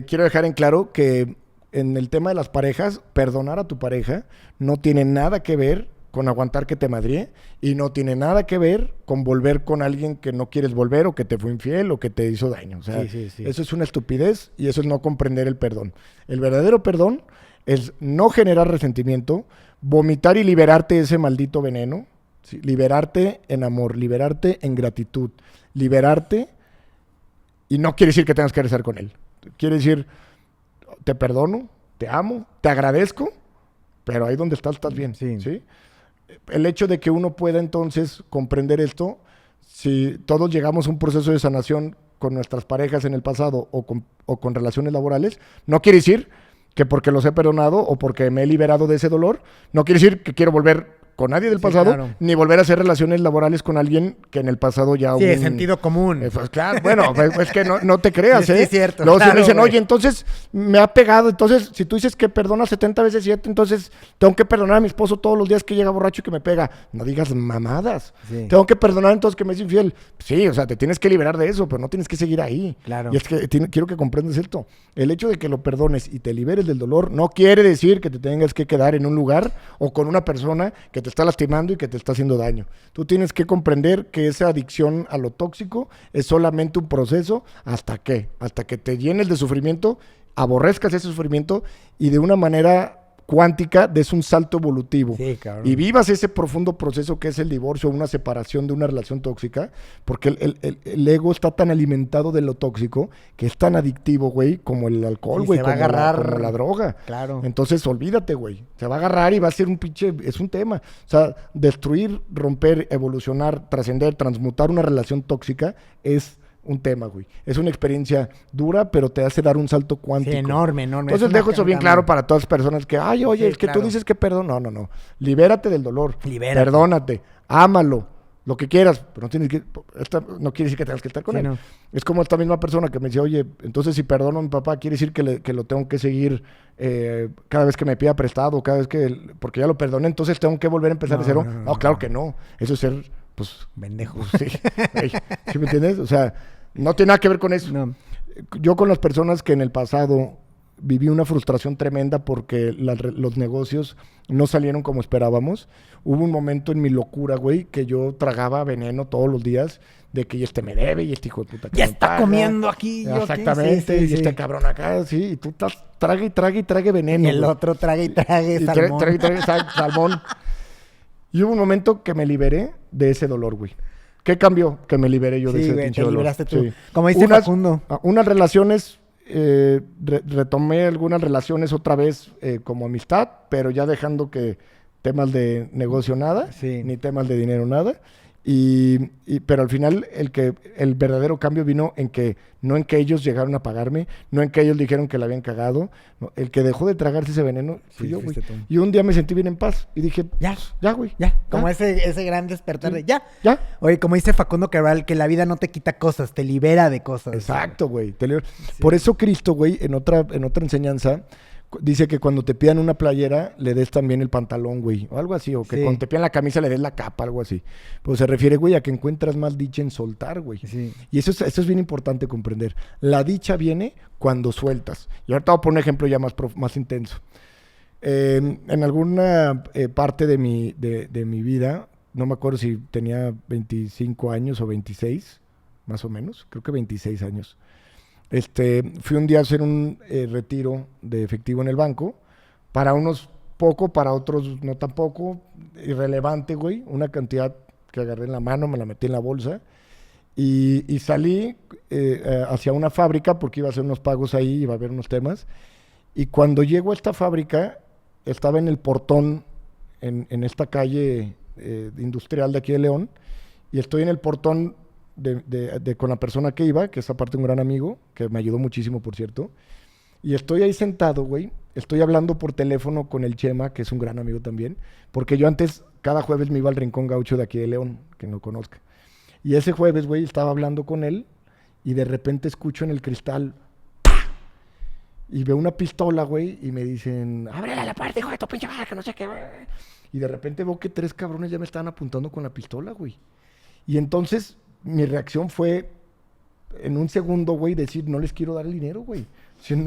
Quiero dejar en claro que en el tema de las parejas, perdonar a tu pareja no tiene nada que ver con aguantar que te madrie y no tiene nada que ver con volver con alguien que no quieres volver o que te fue infiel o que te hizo daño. O sea, Sí. eso es una estupidez y eso es no comprender el perdón. El verdadero perdón es no generar resentimiento, vomitar y liberarte de ese maldito veneno, ¿sí? Liberarte en amor, liberarte en gratitud, liberarte y no quiere decir que tengas que rezar con él. Quiere decir, te perdono, te amo, te agradezco, pero ahí donde estás bien. Sí. ¿Sí? El hecho de que uno pueda entonces comprender esto, si todos llegamos a un proceso de sanación con nuestras parejas en el pasado o con relaciones laborales, no quiere decir que porque los he perdonado o porque me he liberado de ese dolor, no quiere decir que quiero volver con nadie del Sí, pasado, claro. ni volver a hacer relaciones laborales con alguien que en el pasado ya Sí, hubo de sentido común. pues claro, bueno, es que no te creas, Sí, ¿eh? es cierto, Luego si claro, me dicen, güey. oye, entonces me ha pegado, entonces si tú dices que perdona 70 veces 7, entonces tengo que perdonar a mi esposo todos los días que llega borracho y que me pega. No digas mamadas. Sí. Tengo que perdonar entonces que me es infiel. Sí, o sea, te tienes que liberar de eso, pero no tienes que seguir ahí. Claro. Y es que quiero que comprendas esto. El hecho de que lo perdones y te liberes del dolor no quiere decir que te tengas que quedar en un lugar o con una persona que te está lastimando y que te está haciendo daño. Tú tienes que comprender que esa adicción a lo tóxico es solamente un proceso hasta que te llenes de sufrimiento, aborrezcas ese sufrimiento y de una manera cuántica, des un salto evolutivo. Sí, cabrón. Y vivas ese profundo proceso que es el divorcio o una separación de una relación tóxica, porque el ego está tan alimentado de lo tóxico que es tan adictivo, güey, como el alcohol, Sí, güey, se va a como, agarrar. como la droga. Claro. Entonces, olvídate, güey. Se va a agarrar y va a ser un pinche... Es un tema. O sea, destruir, romper, evolucionar, trascender, transmutar una relación tóxica es un tema, güey. Es una experiencia dura, pero te hace dar un salto cuántico. Sí, enorme. Entonces dejo eso bien claro para todas las personas que, ay, oye, Sí, es que claro. tú dices que perdón. No. Libérate del dolor. Libérate. Perdónate. Ámalo. Lo que quieras. Pero no tienes que... no quiere decir que tengas que estar con Sí, él. no. Es como esta misma persona que me decía, oye, entonces si perdono a mi papá, quiere decir que lo tengo que seguir cada vez que me pida prestado, cada vez que... Porque ya lo perdoné, entonces tengo que volver a empezar de cero. No, claro que no. Eso es ser, pues... Pendejo. pues, sí. Ey, ¿sí me entiendes? O sea... No tiene nada que ver con eso. No. Yo con las personas que en el pasado viví una frustración tremenda porque los negocios no salieron como esperábamos. Hubo un momento en mi locura, güey, que yo tragaba veneno todos los días de que este me debe y este hijo de puta que Ya me está paga. comiendo aquí. yo Exactamente. aquí. Y este cabrón acá, sí. Y tú estás trague y trague y trague veneno. Y el güey. otro trague y trague Y salmón. trague y trague salmón. Y hubo un momento que me liberé de ese dolor, güey. ¿Qué cambió? Que me liberé yo de Sí, ese güey, pinche te dolor. liberaste tú. Sí. Como dice Facundo. Unas relaciones, retomé algunas relaciones otra vez como amistad, pero ya dejando que temas de negocio nada, Sí. ni temas de dinero nada. Pero al final el verdadero cambio vino en que no en que ellos llegaron a pagarme, no en que ellos dijeron que la habían cagado, no, el que dejó de tragarse ese veneno fui Sí, yo, güey. fuiste tú. Y un día me sentí bien en paz y dije, Ya. ya, güey. Ya, como ese gran despertar de ya. Ya. Oye, como dice Facundo Cabral, que la vida no te quita cosas, te libera de cosas. Exacto, güey. Por eso Cristo, güey, en otra enseñanza, dice que cuando te pidan una playera, le des también el pantalón, güey. O algo así. O que Sí. cuando te pidan la camisa, le des la capa, algo así. Pues se refiere, güey, a que encuentras más dicha en soltar, güey. Sí. Y eso es bien importante comprender. La dicha viene cuando sueltas. Y ahorita voy a poner un ejemplo ya más intenso. En alguna parte de mi vida, no me acuerdo si tenía 25 años o 26, más o menos. Creo que 26 años. Fui un día a hacer un retiro de efectivo en el banco. Para unos poco, para otros no tan poco. Irrelevante, güey. Una cantidad que agarré en la mano, me la metí en la bolsa. Y salí hacia una fábrica porque iba a hacer unos pagos ahí, iba a ver unos temas. Y cuando llego a esta fábrica, estaba en el portón, en esta calle industrial de aquí de León. Y estoy en el portón con la persona que iba, que es aparte un gran amigo, que me ayudó muchísimo, por cierto. Y estoy ahí sentado, güey. Estoy hablando por teléfono con el Chema, que es un gran amigo también. Porque yo antes, cada jueves me iba al Rincón Gaucho de aquí de León, que no conozca. Y ese jueves, güey, estaba hablando con él y de repente escucho en el cristal ¡pah! Y veo una pistola, güey, y me dicen, ábrele la puerta, hijo de tu pinche madre, que no sé qué, güey. Y de repente veo que 3 cabrones ya me estaban apuntando con la pistola, güey. Y entonces mi reacción fue, en un segundo, güey, decir, no les quiero dar el dinero, güey.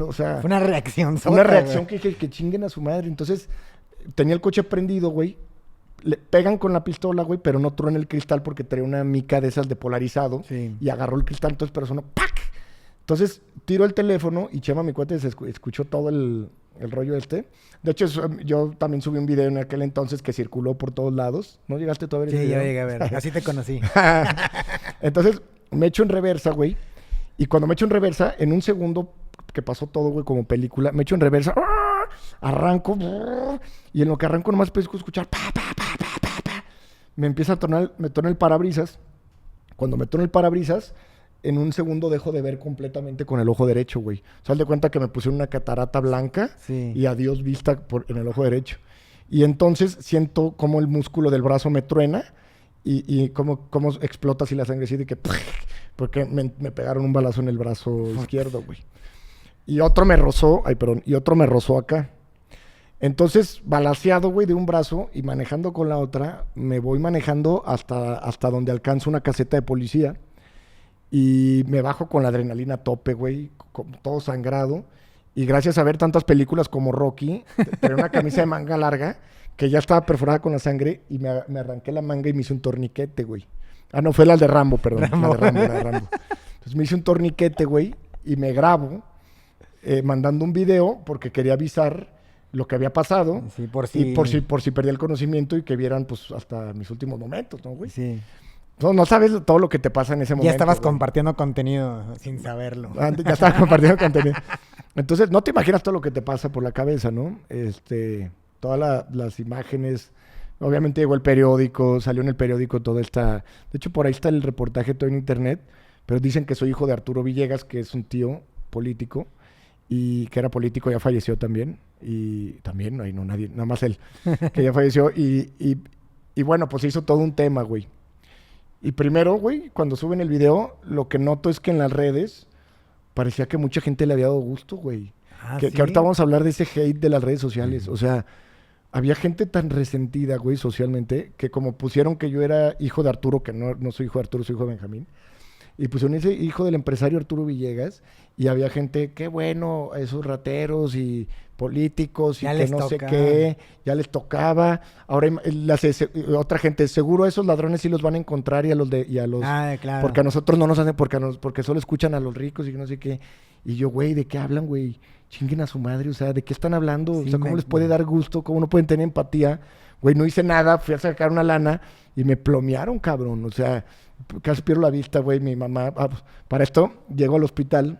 O sea, Fue una reacción. fue una reacción que dije, que chinguen a su madre. Entonces, tenía el coche prendido, güey. Le pegan con la pistola, güey, pero no truena el cristal porque traía una mica de esas de polarizado. Sí. Y agarró el cristal, entonces, pero sonó ¡pac! Entonces, tiro el teléfono y Chema, mi cuate, se escuchó todo el rollo este. De hecho, yo también subí un video en aquel entonces que circuló por todos lados. ¿No llegaste tú a ver ese Sí, video? yo llegué a ver. Así te conocí. Entonces, me echo en reversa, güey. Y cuando me echo en reversa, en un segundo que pasó todo, güey, como película, me echo en reversa, arranco, y en lo que arranco nomás empiezo a escuchar, pa, pa, pa, pa, pa, pa. Me empieza a tornar, me torna el parabrisas. Cuando me torna el parabrisas, en un segundo dejo de ver completamente con el ojo derecho, güey. Sal de cuenta que me pusieron una catarata blanca Sí. y adiós vista en el ojo derecho. Y entonces siento como el músculo del brazo me truena y cómo explota así la sangre así de que... Porque me pegaron un balazo en el brazo izquierdo, güey. Y otro me rozó, acá. Entonces, balaceado, güey, de un brazo y manejando con la otra, me voy manejando hasta donde alcanzo una caseta de policía. Y me bajo con la adrenalina a tope, güey, todo sangrado. Y gracias a ver tantas películas como Rocky, tenía una camisa de manga larga que ya estaba perforada con la sangre y me arranqué la manga y me hice un torniquete, güey. Ah, no, fue la de Rambo, perdón. Rambo. La de Rambo. Entonces me hice un torniquete, güey, y me grabo mandando un video porque quería avisar lo que había pasado. Sí, por Y si... por si perdía el conocimiento y que vieran, pues, hasta mis últimos momentos, ¿no, güey? Sí. No sabes todo lo que te pasa en ese momento. Ya estabas güey. compartiendo contenido sin saberlo. Ya estaba compartiendo contenido. Entonces, no te imaginas todo lo que te pasa por la cabeza, ¿no? Todas las imágenes. Obviamente llegó el periódico, salió en el periódico toda esta... De hecho, por ahí está el reportaje todo en internet, pero dicen que soy hijo de Arturo Villegas, que es un tío político, y que era político, ya falleció también. Y también, ahí no nadie, nada más él, que ya falleció. Y bueno, pues se hizo todo un tema, güey. Y primero, güey, cuando suben el video, lo que noto es que en las redes parecía que mucha gente le había dado gusto, güey. Que ahorita vamos a hablar de ese hate de las redes sociales. O sea, había gente tan resentida, güey, socialmente, que como pusieron que yo era hijo de Arturo, que no soy hijo de Arturo, soy hijo de Benjamín, y pusieron ese hijo del empresario Arturo Villegas, y había gente, qué bueno, esos rateros y políticos y ya que no sé qué, ya les tocaba. Ahora otra gente, seguro a esos ladrones sí los van a encontrar y a los claro. porque a nosotros no nos hacen, porque solo escuchan a los ricos y no sé qué. Y yo, güey, ¿de qué hablan, güey? Chinguen a su madre, o sea, ¿de qué están hablando? Sí, o sea, ¿cómo les puede dar gusto? ¿Cómo no pueden tener empatía? Güey, no hice nada, fui a sacar una lana y me plomearon, cabrón. O sea, casi pierdo la vista, güey, mi mamá. Para esto, llego al hospital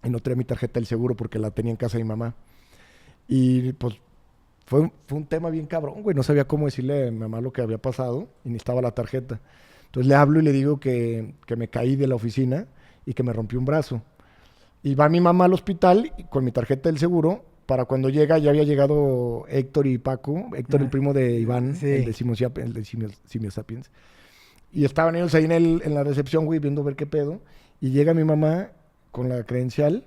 y no traía mi tarjeta del seguro porque la tenía en casa de mi mamá. Y pues fue un tema bien cabrón, güey. No sabía cómo decirle a mi mamá lo que había pasado y necesitaba la tarjeta. Entonces le hablo y le digo que me caí de la oficina y que me rompí un brazo. Y va mi mamá al hospital con mi tarjeta del seguro. Para cuando llega, ya había llegado Héctor y Paco. Héctor, el primo de Iván, sí. el de Simio Sapiens. Y estaban ellos ahí en la recepción, güey, viendo ver qué pedo. Y llega mi mamá con la credencial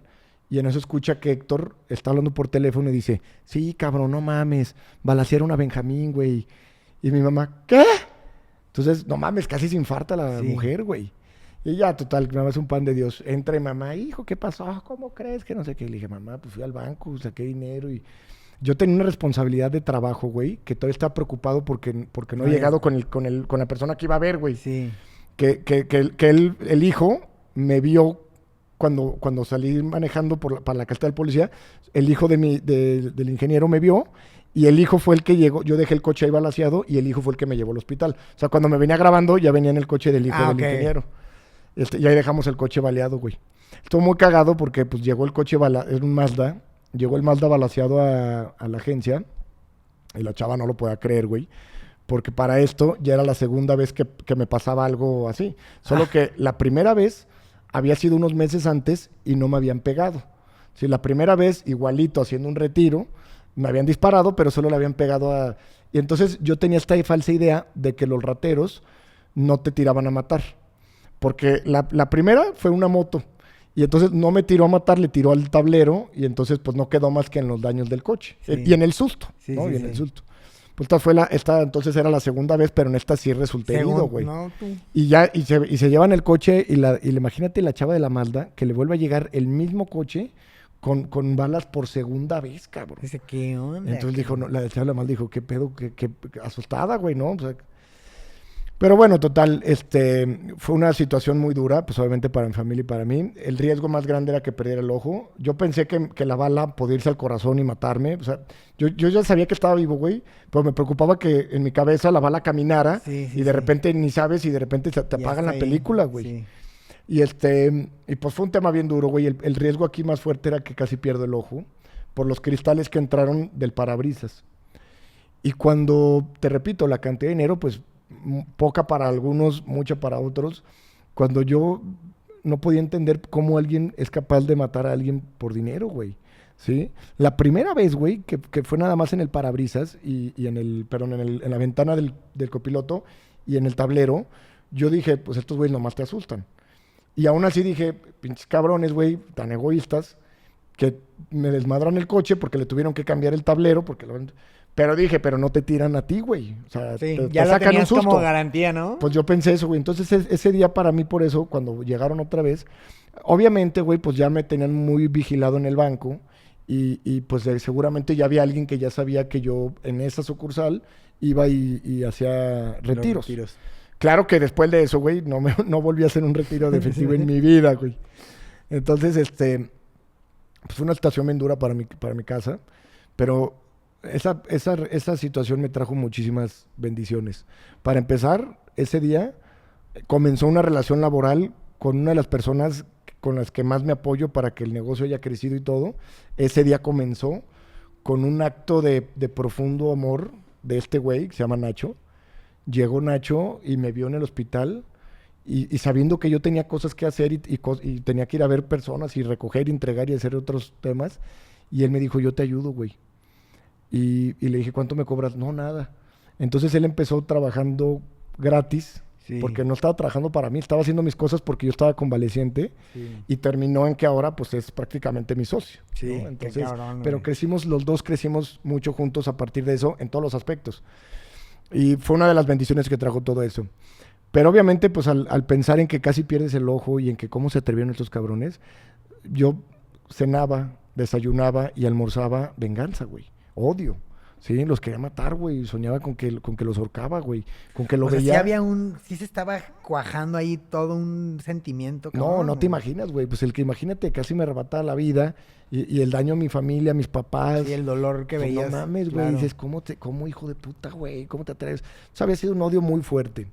y en eso escucha que Héctor está hablando por teléfono y dice, sí, cabrón, no mames, balacearon a Benjamín, güey. Y mi mamá, ¿qué? Entonces, no mames, casi se infarta la mujer, güey. Y ya, total, mi mamá es un pan de Dios. Entra y mamá, hijo, ¿qué pasó? ¿Cómo crees que no sé qué? Le dije, mamá, pues fui al banco, saqué dinero y... Yo tenía una responsabilidad de trabajo, güey, que todavía estaba preocupado porque no he llegado con la persona que iba a ver, güey. Sí. Que el hijo me vio cuando salí manejando para la caseta del policía, el hijo del ingeniero me vio y el hijo fue el que llegó. Yo dejé el coche ahí balaceado y el hijo fue el que me llevó al hospital. O sea, cuando me venía grabando, ya venía en el coche del hijo del ingeniero. Y ahí dejamos el coche baleado, güey. Estuvo muy cagado porque pues llegó el coche era un Mazda. Llegó el Mazda balaceado a la agencia y la chava no lo podía creer, güey. Porque para esto ya era la segunda vez que me pasaba algo así. Solo que la primera vez había sido unos meses antes y no me habían pegado. Sí, la primera vez, igualito, haciendo un retiro, me habían disparado, pero solo le habían pegado a... Y entonces yo tenía esta falsa idea de que los rateros no te tiraban a matar. Porque la primera fue una moto. Y entonces no me tiró a matar, le tiró al tablero y entonces pues no quedó más que en los daños del coche. Sí. Y en el susto, ¿no? Y en el susto. Pues esta entonces era la segunda vez, pero en esta sí resulté herido, güey. No, y se llevan el coche y imagínate la chava de la Mazda que le vuelve a llegar el mismo coche con balas por segunda vez, cabrón. Dice, ¿qué onda? Entonces dijo, la chava de la Mazda dijo, ¿qué pedo? ¿Qué asustada, güey, ¿no? O sea, pero bueno, total, fue una situación muy dura, pues obviamente para mi familia y para mí. El riesgo más grande era que perdiera el ojo. Yo pensé que la bala podía irse al corazón y matarme. O sea, yo ya sabía que estaba vivo, güey, pero me preocupaba que en mi cabeza la bala caminara y de repente ni sabes y de repente te apagan la película, güey. Sí. Y pues fue un tema bien duro, güey. El riesgo aquí más fuerte era que casi pierdo el ojo por los cristales que entraron del parabrisas. Y cuando, te repito, la cantidad de dinero, pues... poca para algunos, mucha para otros. Cuando yo no podía entender cómo alguien es capaz de matar a alguien por dinero, güey. ¿Sí? La primera vez, güey, que fue nada más en el parabrisas y en la ventana del copiloto y en el tablero, yo dije, pues estos güeyes nomás te asustan. Y aún así dije, pinches cabrones, güey, tan egoístas, que me desmadran el coche porque le tuvieron que cambiar el tablero, pero dije, pero no te tiran a ti, güey. O sea, ya te sacan un susto. Como garantía, ¿no? Pues yo pensé eso, güey. Entonces ese día para mí, por eso, cuando llegaron otra vez, obviamente, güey, pues ya me tenían muy vigilado en el banco y pues seguramente ya había alguien que ya sabía que yo en esa sucursal iba y hacía retiros. Claro que después de eso, güey, no volví a hacer un retiro de efectivo en mi vida, güey. Entonces, pues fue una situación bien dura para mi casa. Pero esa situación me trajo muchísimas bendiciones. Para empezar, ese día comenzó una relación laboral con una de las personas con las que más me apoyo para que el negocio haya crecido y todo. Ese día comenzó con un acto de profundo amor de este güey que se llama Nacho. Llegó Nacho y me vio en el hospital y sabiendo que yo tenía cosas que hacer y tenía que ir a ver personas y recoger, entregar y hacer otros temas. Y él me dijo, yo te ayudo, güey. Y le dije, ¿cuánto me cobras? No, nada. Entonces él empezó trabajando gratis, Sí. porque no estaba trabajando para mí, estaba haciendo mis cosas porque yo estaba convaleciente Sí. y terminó en que ahora pues es prácticamente mi socio. Sí, ¿no? qué Entonces, cabrón, pero güey. crecimos, los dos crecimos mucho juntos a partir de eso en todos los aspectos. Y fue una de las bendiciones que trajo todo eso. Pero obviamente pues al pensar en que casi pierdes el ojo y en que cómo se atrevieron estos cabrones, yo cenaba, desayunaba y almorzaba venganza, güey. Odio. Sí, los quería matar, güey. Soñaba con que los ahorcaba, güey. Con que lo O sea, veía. sí se estaba cuajando ahí todo un sentimiento, No, cabrón, no te güey. imaginas, güey. Pues el que imagínate casi me arrebata la vida y el daño a mi familia, a mis papás. Sí, el dolor que Pues veías. no mames, güey. claro. Dices, ¿cómo hijo de puta, güey? ¿Cómo te atreves? O sea, había sido un odio muy fuerte.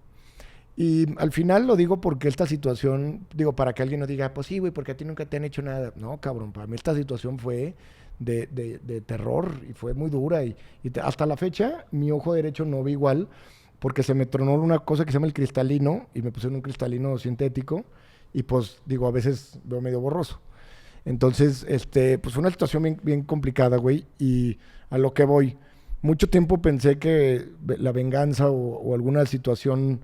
Y al final lo digo porque esta situación, digo, para que alguien no diga, pues sí, güey, porque a ti nunca te han hecho nada. No, cabrón, para mí esta situación fue de terror y fue muy dura. Hasta la fecha, mi ojo derecho no ve igual porque se me tronó una cosa que se llama el cristalino y me pusieron un cristalino sintético y pues, digo, a veces veo medio borroso. Entonces, pues fue una situación bien complicada, güey, y a lo que voy. Mucho tiempo pensé que la venganza o alguna situación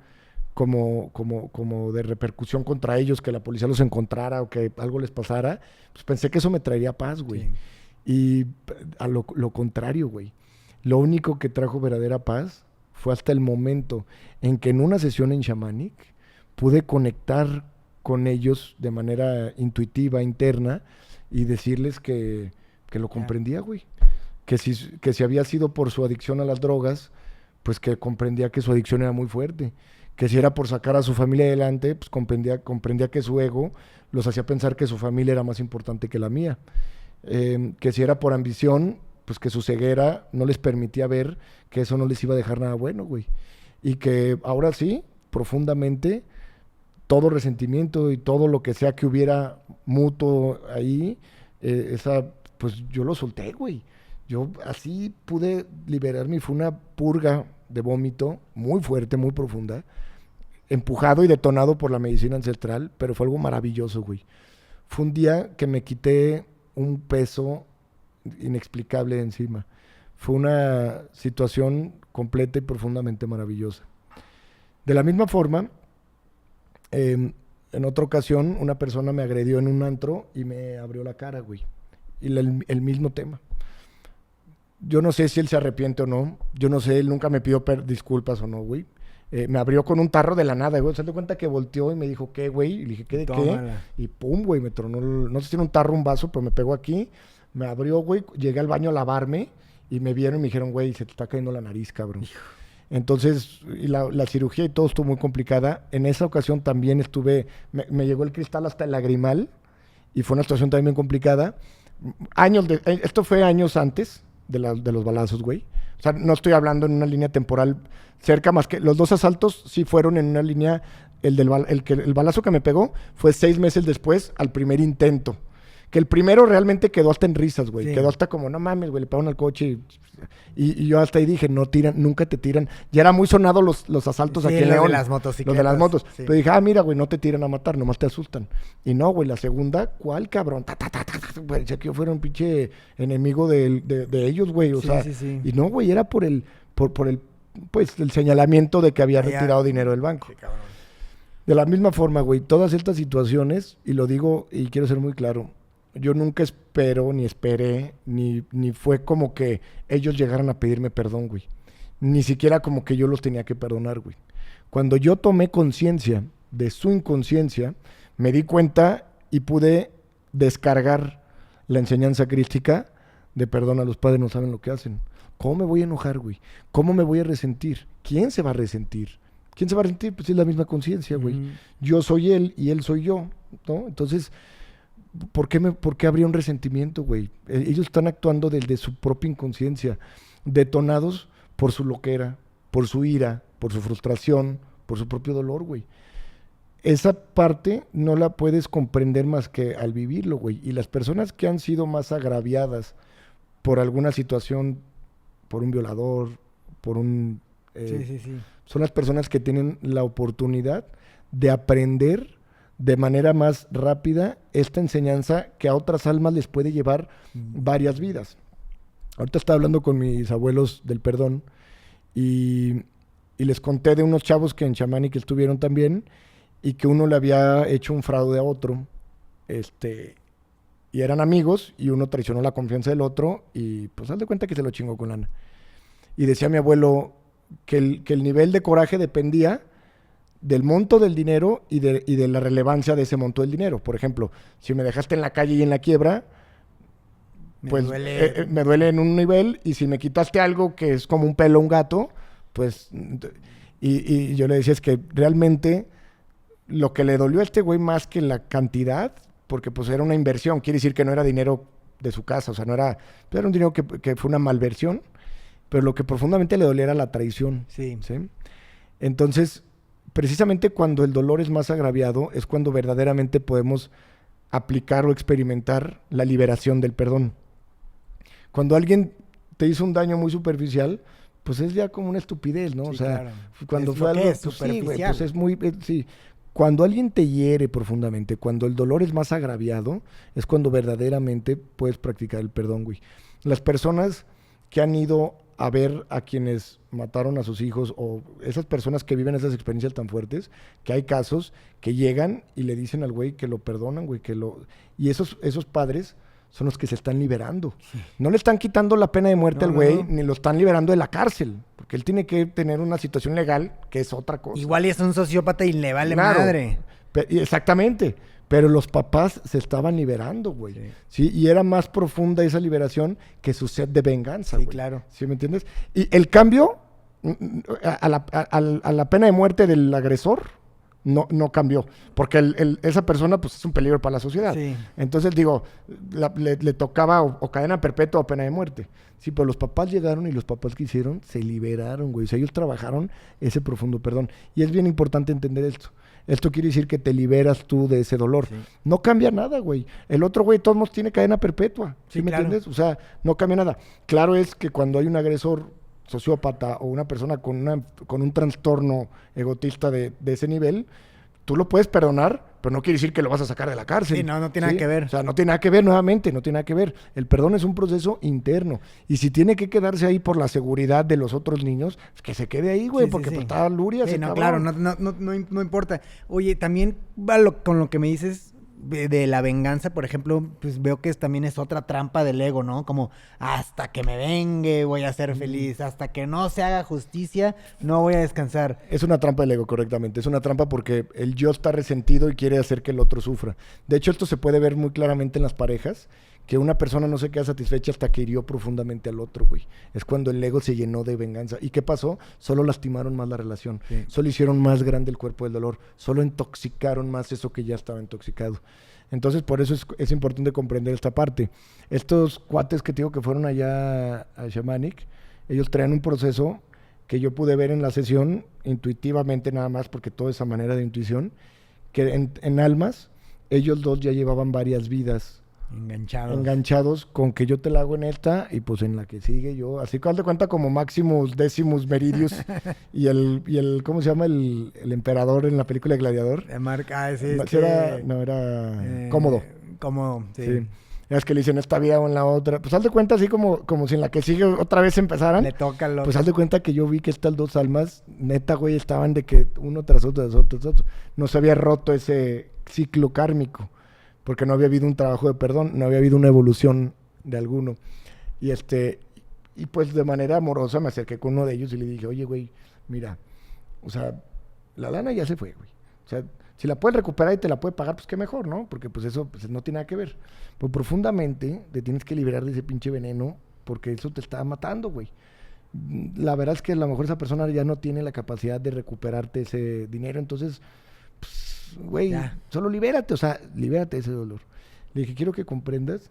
como de repercusión contra ellos, que la policía los encontrara o que algo les pasara, pues pensé que eso me traería paz, güey. Sí. Y a lo contrario, güey. Lo único que trajo verdadera paz fue hasta el momento en que en una sesión en Shamanic pude conectar con ellos de manera intuitiva, interna, y decirles que lo comprendía, güey. Que si había sido por su adicción a las drogas, pues que comprendía que su adicción era muy fuerte. Que si era por sacar a su familia adelante, pues comprendía que su ego los hacía pensar que su familia era más importante que la mía. Que si era por ambición, pues que su ceguera no les permitía ver que eso no les iba a dejar nada bueno, güey. Y que ahora sí, profundamente, todo resentimiento y todo lo que sea que hubiera mutuo ahí, pues yo lo solté, güey. Yo así pude liberarme y fue una purga de vómito muy fuerte, muy profunda, empujado y detonado por la medicina ancestral, pero fue algo maravilloso, güey. Fue un día que me quité un peso inexplicable de encima. Fue una situación completa y profundamente maravillosa. De la misma forma, en otra ocasión, una persona me agredió en un antro y me abrió la cara, güey. Y el mismo tema. Yo no sé si él se arrepiente o no. Yo no sé, él nunca me pidió disculpas o no, güey. Me abrió con un tarro de la nada, güey. Se dio cuenta que volteó y me dijo, ¿qué, güey? Y le dije, ¿qué de Tómala. qué? Y pum, güey, me tronó, no sé si era un tarro o un vaso, pero me pegó aquí. Me abrió, güey. Llegué al baño a lavarme y me vieron y me dijeron, güey, se te está cayendo la nariz, cabrón. Entonces, y la cirugía y todo estuvo muy complicada. En esa ocasión también me llegó el cristal hasta el lagrimal y fue una situación también bien complicada. Esto fue años antes de los balazos, güey. O sea, no estoy hablando en una línea temporal cerca, más que los dos asaltos sí fueron en una línea. El balazo que me pegó fue 6 meses después al primer intento. Que el primero realmente quedó hasta en risas, güey. Sí. Quedó hasta como, no mames, güey, le pegaron al coche. Y yo hasta ahí dije, no tiran, nunca te tiran. Ya era muy sonado los asaltos Sí, aquí en los de León. las motocicletas, Los de las motos. sí. Pero dije, mira, güey, no te tiran a matar, nomás te asustan. Y no, güey, la segunda, ¿cuál cabrón? Parecía que yo fuera un pinche enemigo de ellos, güey. O Sí, sea, sí, sí. y no, güey, era por el señalamiento de que había Allá- retirado dinero del banco. Qué cabrón. De la misma forma, güey, todas estas situaciones, y lo digo y quiero ser muy claro, yo nunca espero, ni esperé, ni fue como que ellos llegaran a pedirme perdón, güey. Ni siquiera como que yo los tenía que perdonar, güey. Cuando yo tomé conciencia de su inconsciencia, me di cuenta y pude descargar la enseñanza crística de perdón a los padres, no saben lo que hacen. ¿Cómo me voy a enojar, güey? ¿Cómo me voy a resentir? ¿Quién se va a resentir? ¿Quién se va a resentir? Pues es la misma conciencia, güey. Ujú. Yo soy él y él soy yo, ¿no? Entonces, ¿por qué habría un resentimiento, güey? Ellos están actuando desde su propia inconsciencia, detonados por su loquera, por su ira, por su frustración, por su propio dolor, güey. Esa parte no la puedes comprender más que al vivirlo, güey. Y las personas que han sido más agraviadas por alguna situación, por un violador, por un... Sí. son las personas que tienen la oportunidad de aprender de manera más rápida esta enseñanza que a otras almas les puede llevar varias vidas. Ahorita estaba hablando con mis abuelos del perdón y les conté de unos chavos que en Shamanic estuvieron también y que uno le había hecho un fraude a otro, y eran amigos y uno traicionó la confianza del otro y pues haz de cuenta que se lo chingó con lana. Y decía mi abuelo que el nivel de coraje dependía del monto del dinero y de la relevancia de ese monto del dinero. Por ejemplo, si me dejaste en la calle y en la quiebra, pues me duele en un nivel, y si me quitaste algo que es como un pelo a un gato, pues... Y yo le decía, es que realmente lo que le dolió a este güey más que la cantidad, porque pues era una inversión, quiere decir que no era dinero de su casa, o sea, no era... Era un dinero que fue una malversión, pero lo que profundamente le dolía era la traición. Sí. ¿Sí? Entonces, precisamente cuando el dolor es más agraviado, es cuando verdaderamente podemos aplicar o experimentar la liberación del perdón. Cuando alguien te hizo un daño muy superficial, pues es ya como una estupidez, ¿no? Sí, o sea, claro. cuando Es fue lo que algo es, pues, sí, güey, superficial. pues es muy sí. Cuando alguien te hiere profundamente, cuando el dolor es más agraviado, es cuando verdaderamente puedes practicar el perdón, güey. Las personas que han ido a ver a quienes mataron a sus hijos, o esas personas que viven esas experiencias tan fuertes, que hay casos que llegan y le dicen al güey que lo perdonan, güey, y esos padres son los que se están liberando. Sí. No le están quitando la pena de muerte al güey, ni lo están liberando de la cárcel, porque él tiene que tener una situación legal, que es otra cosa. Igual y es un sociópata y le vale madre. Exactamente. Pero los papás se estaban liberando, güey. Sí. Y era más profunda esa liberación que su sed de venganza, güey. Sí, claro. ¿Sí me entiendes? Y el cambio a la pena de muerte del agresor no cambió. Porque esa persona, pues, es un peligro para la sociedad. Sí. Entonces, digo, le tocaba o cadena perpetua o pena de muerte. Sí, pero los papás llegaron y los papás que hicieron se liberaron, güey. O sea, ellos trabajaron ese profundo perdón. Y es bien importante entender esto. Esto quiere decir que te liberas tú de ese dolor. Sí. No cambia nada, güey. El otro güey, todos modos, tiene cadena perpetua. ¿Sí me entiendes? O sea, no cambia nada. Claro es que cuando hay un agresor sociópata o una persona con un trastorno egotista de ese nivel, tú lo puedes perdonar, pero no quiere decir que lo vas a sacar de la cárcel. Sí, no tiene nada que ver. O sea, no tiene nada que ver, nuevamente, no tiene nada que ver. El perdón es un proceso interno. Y si tiene que quedarse ahí por la seguridad de los otros niños, que se quede ahí, güey, porque pues, está luria. Sí, no, claro, no importa. Oye, también con lo que me dices de la venganza, por ejemplo, pues veo que también es otra trampa del ego, ¿no? Como, hasta que me vengue voy a ser feliz, hasta que no se haga justicia no voy a descansar. Es una trampa del ego, correctamente. Es una trampa porque el yo está resentido y quiere hacer que el otro sufra. De hecho, esto se puede ver muy claramente en las parejas, que una persona no se queda satisfecha hasta que hirió profundamente al otro, güey. Es cuando el ego se llenó de venganza. ¿Y qué pasó? Solo lastimaron más la relación. Sí. Solo hicieron más grande el cuerpo del dolor. Solo intoxicaron más eso que ya estaba intoxicado. Entonces, por eso es importante comprender esta parte. Estos cuates que te digo que fueron allá a Shamanic, ellos traían un proceso que yo pude ver en la sesión intuitivamente nada más, porque toda esa manera de intuición, que en almas, ellos dos ya llevaban varias vidas enganchados con que yo te la hago en esta y pues en la que sigue yo, así que haz de cuenta como Maximus Decimus Meridius y el ¿cómo se llama? El emperador en la película de Gladiador. Era Cómodo. Cómodo, sí. Es que le dicen esta vida o en la otra. Pues haz de cuenta así como si en la que sigue otra vez empezaran. Le toca lo... Pues haz de cuenta que yo vi que estas dos almas, neta, güey, estaban de que uno tras otro. No se había roto ese ciclo kármico. Porque no había habido un trabajo de perdón, no había habido una evolución de alguno. Y pues de manera amorosa me acerqué con uno de ellos y le dije, oye, güey, mira, o sea, la lana ya se fue, güey. O sea, si la puedes recuperar y te la puede pagar, pues qué mejor, ¿no? Porque pues eso pues, no tiene nada que ver. Pues profundamente te tienes que liberar de ese pinche veneno porque eso te está matando, güey. La verdad es que a lo mejor esa persona ya no tiene la capacidad de recuperarte ese dinero, entonces... Pues, güey, solo libérate, o sea, libérate de ese dolor. Le dije, quiero que comprendas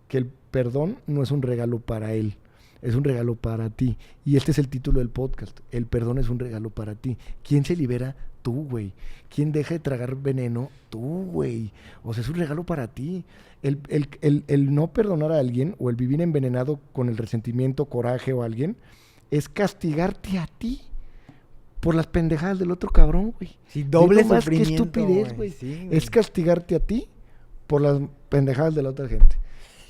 que el perdón no es un regalo para él, es un regalo para ti. Y este es el título del podcast, el perdón es un regalo para ti. ¿Quién se libera? Tú, güey. ¿Quién deja de tragar veneno? Tú, güey. O sea, es un regalo para ti. El no perdonar a alguien o el vivir envenenado con el resentimiento, coraje o alguien, es castigarte a ti por las pendejadas del otro cabrón, güey. Sí, doble más que sufrimiento, estupidez, güey. Sí, es castigarte a ti por las pendejadas de la otra gente.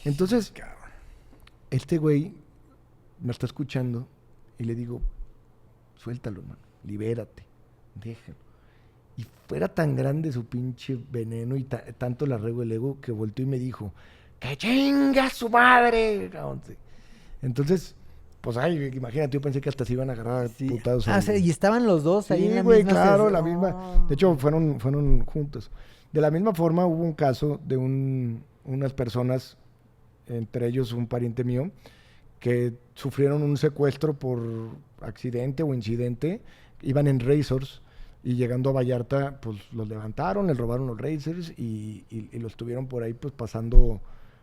Entonces, este güey me está escuchando y le digo, suéltalo, hermano, libérate, déjalo. Y fuera tan grande su pinche veneno y tanto le arrego el ego que volteó y me dijo, ¡que chinga su madre! Entonces, pues, ay, imagínate, yo pensé que hasta se iban a agarrar putados. Y estaban los dos ahí en la güey, misma claro, sesión. la misma. De hecho, fueron juntos. De la misma forma, hubo un caso de unas personas, entre ellos un pariente mío, que sufrieron un secuestro por accidente o incidente. Iban en Razors y llegando a Vallarta, pues los levantaron, les robaron los Razors y los tuvieron por ahí, pues pasando,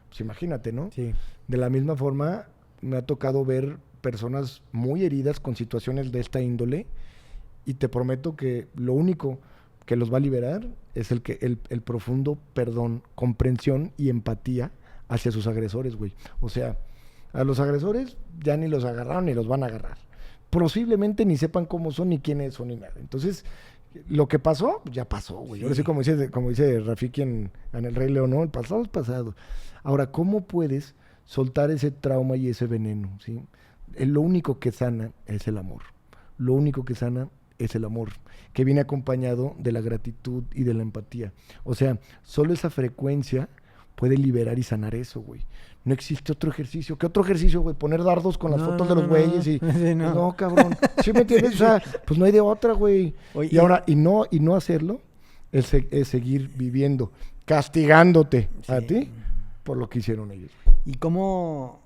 pues imagínate, ¿no? Sí. De la misma forma, me ha tocado ver personas muy heridas con situaciones de esta índole y te prometo que lo único que los va a liberar es el profundo perdón, comprensión y empatía hacia sus agresores, güey. O sea, a los agresores ya ni los agarraron ni los van a agarrar. Posiblemente ni sepan cómo son ni quiénes son ni nada. Entonces, lo que pasó, ya pasó, güey. Sí. Ahora sí, como dice Rafiki en El Rey León, ¿no? El pasado es pasado. Ahora, ¿cómo puedes soltar ese trauma y ese veneno, ¿sí? Lo único que sana es el amor. Lo único que sana es el amor, que viene acompañado de la gratitud y de la empatía. O sea, solo esa frecuencia puede liberar y sanar eso, güey. No existe otro ejercicio. ¿Qué otro ejercicio, güey? Poner dardos con las fotos de los güeyes y... Sí, no, cabrón. ¿Sí me entiendes? O sea, pues no hay de otra, güey. Oye, y ahora, y no hacerlo es seguir viviendo, castigándote a ti por lo que hicieron ellos. ¿Y cómo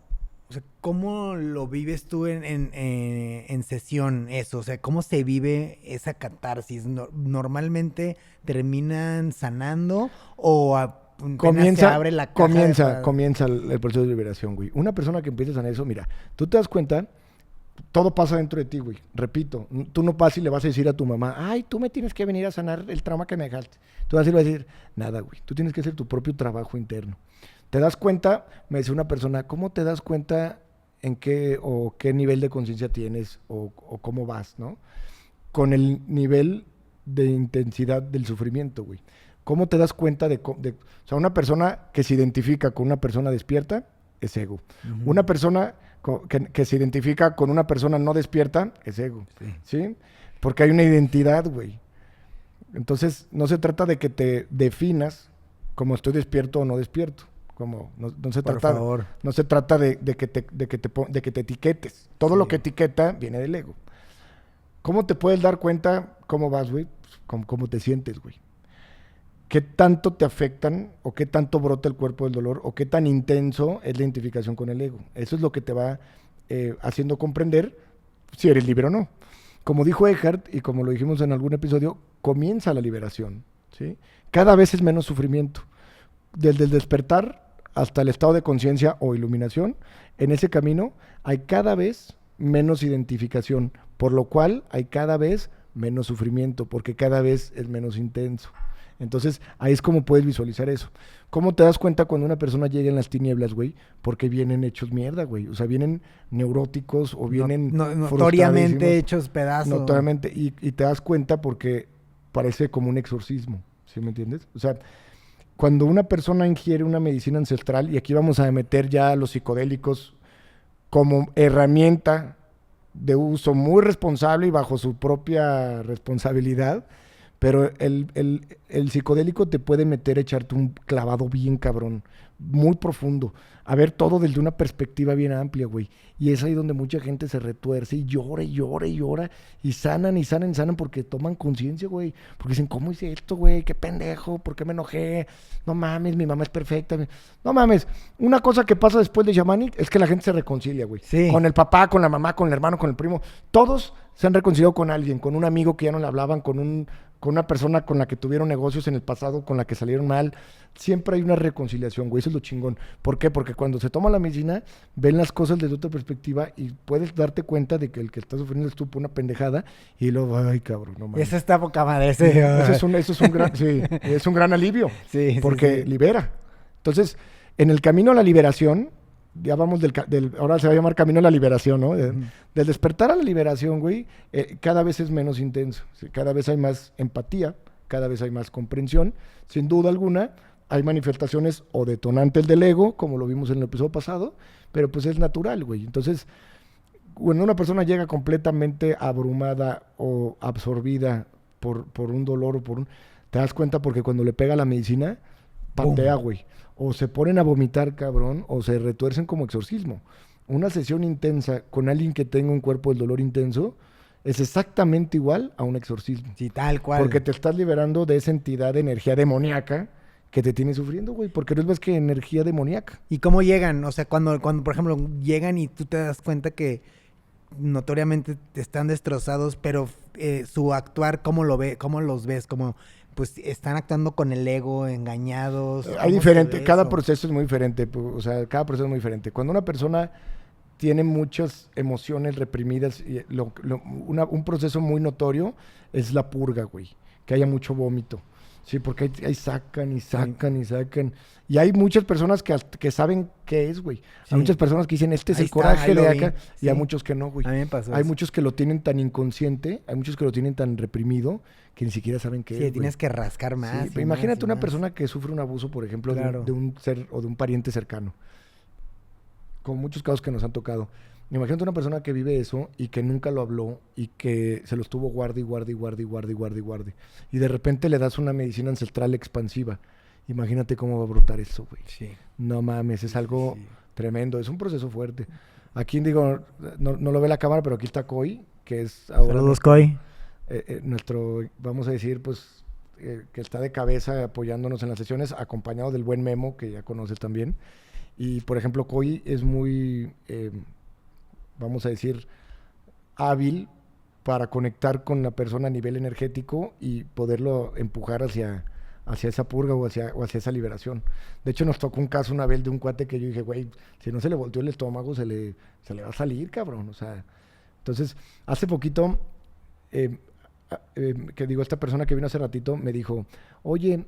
lo vives tú en sesión eso? O sea, ¿cómo se vive esa catarsis? ¿Normalmente terminan sanando o se abre la caja comienza el proceso de liberación, güey? Una persona que empieza a sanar eso, mira, tú te das cuenta, todo pasa dentro de ti, güey. Repito, tú no pasas y le vas a decir a tu mamá, ay, tú me tienes que venir a sanar el trauma que me dejaste. Tú vas a decir, nada, güey. Tú tienes que hacer tu propio trabajo interno. ¿Te das cuenta? Me dice una persona, ¿cómo te das cuenta en qué nivel de conciencia tienes o cómo vas, ¿no? Con el nivel de intensidad del sufrimiento, güey. ¿Cómo te das cuenta o sea, una persona que se identifica con una persona despierta es ego. Uh-huh. Una persona que se identifica con una persona no despierta es ego, ¿sí? Porque hay una identidad, güey. Entonces, no se trata de que te definas como estoy despierto o no despierto. No se trata de que te etiquetes. Todo lo que etiqueta viene del ego. ¿Cómo te puedes dar cuenta cómo vas, güey? Pues, cómo te sientes, güey. ¿Qué tanto te afectan o qué tanto brota el cuerpo del dolor o qué tan intenso es la identificación con el ego? Eso es lo que te va haciendo comprender si eres libre o no. Como dijo Eckhart y como lo dijimos en algún episodio, comienza la liberación, ¿sí? Cada vez es menos sufrimiento. Desde el despertar hasta el estado de conciencia o iluminación, en ese camino hay cada vez menos identificación, por lo cual hay cada vez menos sufrimiento, porque cada vez es menos intenso. Entonces, ahí es como puedes visualizar eso. ¿Cómo te das cuenta cuando una persona llega en las tinieblas, güey? Porque vienen hechos mierda, güey. O sea, vienen neuróticos o vienen notoriamente hechos pedazos. Notoriamente. Y te das cuenta porque parece como un exorcismo, ¿sí me entiendes? O sea, cuando una persona ingiere una medicina ancestral, y aquí vamos a meter ya los psicodélicos como herramienta de uso muy responsable y bajo su propia responsabilidad, pero el psicodélico te puede meter, echarte un clavado bien cabrón, muy profundo, a ver todo desde una perspectiva bien amplia, güey. Y es ahí donde mucha gente se retuerce y llora y llora y llora y sanan y sanan y sanan porque toman conciencia, güey. Porque dicen, ¿cómo hice esto, güey? Qué pendejo, ¿por qué me enojé? No mames, mi mamá es perfecta. No mames, una cosa que pasa después de Shamanic es que la gente se reconcilia, güey. Sí. Con el papá, con la mamá, con el hermano, con el primo. Todos se han reconciliado con alguien, con un amigo que ya no le hablaban, con una persona con la que tuvieron negocios en el pasado, con la que salieron mal. Siempre hay una reconciliación, güey. Eso es lo chingón. ¿Por qué? Porque cuando se toma la medicina, ven las cosas desde otra perspectiva y puedes darte cuenta de que el que está sufriendo es tú por una pendejada y luego, ay, cabrón, no mames. Esa está poca madre. Ese. Eso es un gran, sí, es un gran alivio. Sí, porque sí. libera. Entonces, en el camino a la liberación, ya vamos ahora se va a llamar camino a la liberación, ¿no? Del despertar a la liberación, güey, cada vez es menos intenso. ¿Sí? Cada vez hay más empatía, cada vez hay más comprensión. Sin duda alguna, hay manifestaciones o detonantes del ego, como lo vimos en el episodio pasado, pero pues es natural, güey. Entonces, cuando una persona llega completamente abrumada o absorbida por un dolor te das cuenta porque cuando le pega la medicina, patea, güey. O se ponen a vomitar, cabrón, o se retuercen como exorcismo. Una sesión intensa con alguien que tenga un cuerpo del dolor intenso es exactamente igual a un exorcismo. Sí, tal cual. Porque te estás liberando de esa entidad de energía demoníaca que te tiene sufriendo, güey. Porque no es más que energía demoníaca. ¿Y cómo llegan? O sea, cuando, por ejemplo, llegan y tú te das cuenta que notoriamente están destrozados, pero su actuar, ¿cómo los ves? Como, pues, están actuando con el ego, engañados. Hay diferente, cada proceso es muy diferente. O sea, cada proceso es muy diferente. Cuando una persona tiene muchas emociones reprimidas, y un proceso muy notorio es la purga, güey. Que haya mucho vómito. Sí, porque ahí sacan y sacan y sacan. Y hay muchas personas que saben qué es, güey. Sí. Hay muchas personas que dicen, este es Ahí el está, coraje ahí lo de vi. acá. Sí. Y hay muchos que no, güey. A mí me pasó Hay eso. muchos que lo tienen tan inconsciente, hay muchos que lo tienen tan reprimido, que ni siquiera saben qué Sí, es, tienes güey. que rascar más. Sí, y pero imagínate más y una más. persona que sufre un abuso, por ejemplo, Claro. de un ser o de un pariente cercano. Con muchos casos que nos han tocado. Imagínate una persona que vive eso y que nunca lo habló y que se lo estuvo guarde y guarde y guarde y guarde y guarde y guarde. Y de repente le das una medicina ancestral expansiva. Imagínate cómo va a brotar eso, güey. Sí. No mames, es algo Sí. tremendo. Es un proceso fuerte. Aquí digo, no lo ve la cámara, pero aquí está Coy, que es ahora Saludos, Coy. nuestro, vamos a decir, pues, que está de cabeza apoyándonos en las sesiones, acompañado del buen Memo, que ya conoces también. Y, por ejemplo, Coy es muy, vamos a decir, hábil para conectar con la persona a nivel energético y poderlo empujar hacia esa purga o hacia esa liberación. De hecho, nos tocó un caso una vez de un cuate que yo dije, güey, si no se le volteó el estómago, se le va a salir, cabrón. O sea, entonces, hace poquito, que digo, esta persona que vino hace ratito me dijo, oye,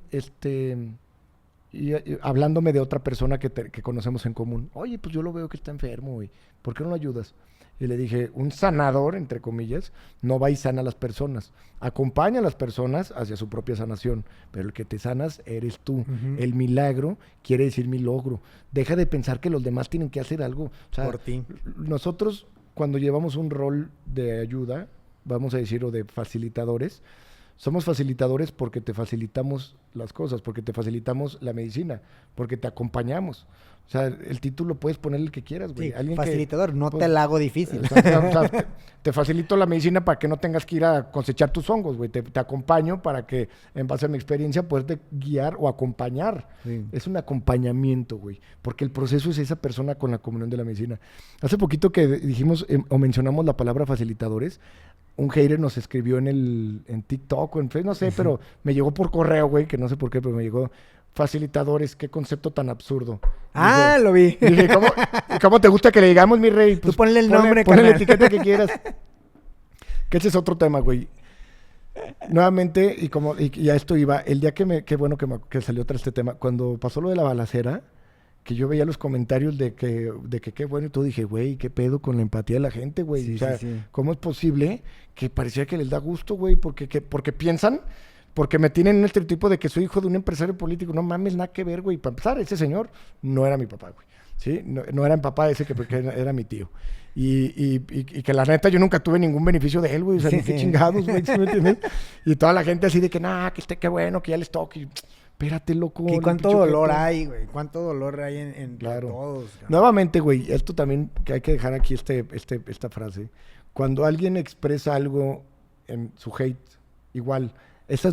y hablándome de otra persona que conocemos en común, oye, pues yo lo veo que está enfermo, güey, ¿por qué no lo ayudas? Y le dije, un sanador, entre comillas, no va y sana a las personas. Acompaña a las personas hacia su propia sanación. Pero el que te sanas eres tú. Ujú. El milagro quiere decir mi logro. Deja de pensar que los demás tienen que hacer algo. O sea, Por ti. nosotros, cuando llevamos un rol de ayuda, vamos a decir, o de facilitadores, somos facilitadores porque te facilitamos las cosas, porque te facilitamos la medicina, porque te acompañamos. O sea, el título puedes poner el que quieras, güey. Sí, Alguien facilitador, no pues, te la hago difícil. o sea, te facilito la medicina para que no tengas que ir a cosechar tus hongos, güey. Te acompaño para que, en base a mi experiencia, puedas guiar o acompañar. Sí. Es un acompañamiento, güey. Porque el proceso es esa persona con la comunión de la medicina. Hace poquito que dijimos o mencionamos la palabra facilitadores, un hater nos escribió en TikTok o en Facebook, no sé, pero me llegó por correo, güey, que no sé por qué, pero me llegó facilitadores, qué concepto tan absurdo. Ah, lo vi. Dije, ¿cómo te gusta que le digamos, mi rey? Tú ponle el nombre, ponle la carnal. etiqueta que quieras. Que ese es otro tema, güey. Nuevamente, y a esto iba, el día que salió tras este tema, cuando pasó lo de la balacera, que yo veía los comentarios de que qué bueno, y todo dije, güey, qué pedo con la empatía de la gente, güey. Sí, o sea, sí. ¿cómo es posible que parecía que les da gusto, güey? Porque piensan, porque me tienen un estereotipo de que soy hijo de un empresario político. No mames, nada que ver, güey. Para empezar, ese señor no era mi papá, güey. ¿Sí? No era mi papá ese porque era mi tío. Y que la neta yo nunca tuve ningún beneficio de él, güey. O sea, ni qué chingados, güey. ¿Sí me entiendes? Y toda la gente así de que, qué bueno, que ya les toque. espérate, loco. ¿Y el cuánto pinche dolor ojete. hay, güey? ¿Cuánto dolor hay en Claro. todos? Cabrón? Nuevamente, güey, esto también que hay que dejar aquí esta frase. Cuando alguien expresa algo en su hate, igual,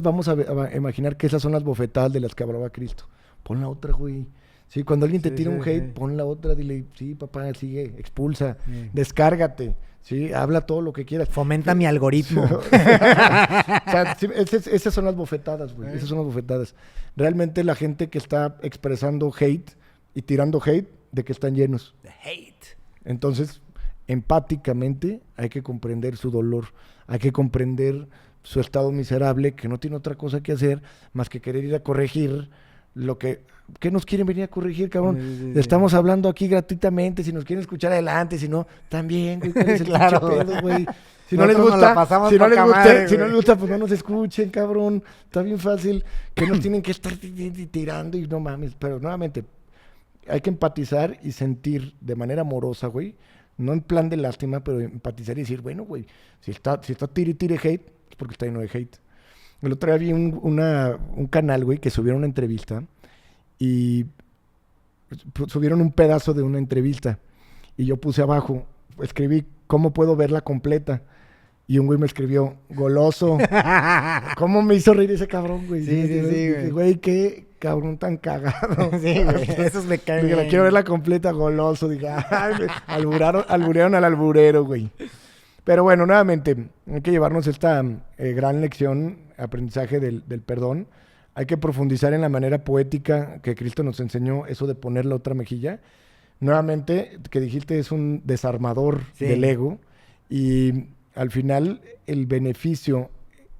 vamos a imaginar que esas son las bofetadas de las que hablaba Cristo. Pon la otra, güey. Sí, cuando alguien te Sí, tira sí, un hate, sí. pon la otra, dile, sí, papá, sigue, expulsa, Sí. descárgate, sí, habla todo lo que quieras. Fomenta mi algoritmo. O sea, sí, esas son las bofetadas, güey. Esas son las bofetadas. Realmente la gente que está expresando hate y tirando hate, de que están llenos. The hate. Entonces, empáticamente hay que comprender su dolor, hay que comprender su estado miserable, que no tiene otra cosa que hacer más que querer ir a corregir lo que... ¿Qué nos quieren venir a corregir, cabrón? Sí, sí, sí. Estamos hablando aquí gratuitamente, si nos quieren escuchar adelante, si no, también, güey, ¿cuál es el Claro. pinche pedo, güey? Si no les Nosotros nos la gusta, pasamos si no les poca gusta, madre, si no güey. les gusta, pues no nos escuchen, cabrón. Está bien fácil que nos tienen que estar tirando y no mames. Pero nuevamente, hay que empatizar y sentir de manera amorosa, güey. No en plan de lástima, pero empatizar y decir, bueno, güey, si está tire y tire hate, es porque está lleno de hate. El otro día vi un canal, güey, que subieron una entrevista y subieron un pedazo de una entrevista. Y yo puse abajo, escribí, ¿cómo puedo verla completa? Y un güey me escribió, goloso. ¿Cómo me hizo reír ese cabrón, güey? Sí, sí, Dije, güey. güey, qué cabrón tan cagado. Sí, güey. Esos me caen Dije, la bien. quiero verla completa, goloso. Dije, ay, alburearon al alburero, güey. Pero bueno, nuevamente, hay que llevarnos esta gran lección, aprendizaje del perdón. Hay que profundizar en la manera poética que Cristo nos enseñó, eso de poner la otra mejilla. Nuevamente, que dijiste, es un desarmador Sí. del ego. Y al final, el beneficio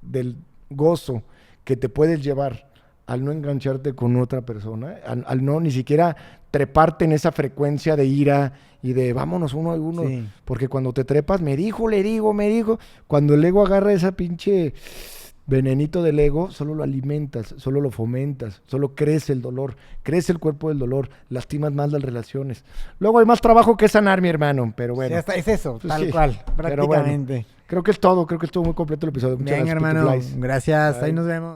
del gozo que te puedes llevar al no engancharte con otra persona, al no ni siquiera treparte en esa frecuencia de ira y de vámonos uno a uno. Sí. Porque cuando te trepas, me dijo, cuando el ego agarra esa pinche venenito del ego, solo lo alimentas, solo lo fomentas, solo crece el dolor, crece el cuerpo del dolor, lastimas más las relaciones. Luego hay más trabajo que sanar, mi hermano, pero bueno. Sí, hasta es eso, Pues tal sí, cual, pero bueno, prácticamente. creo que estuvo muy completo el episodio. Muchas Bien, gracias, Peter hermano. Flies. Gracias. Ahí Bye. nos vemos.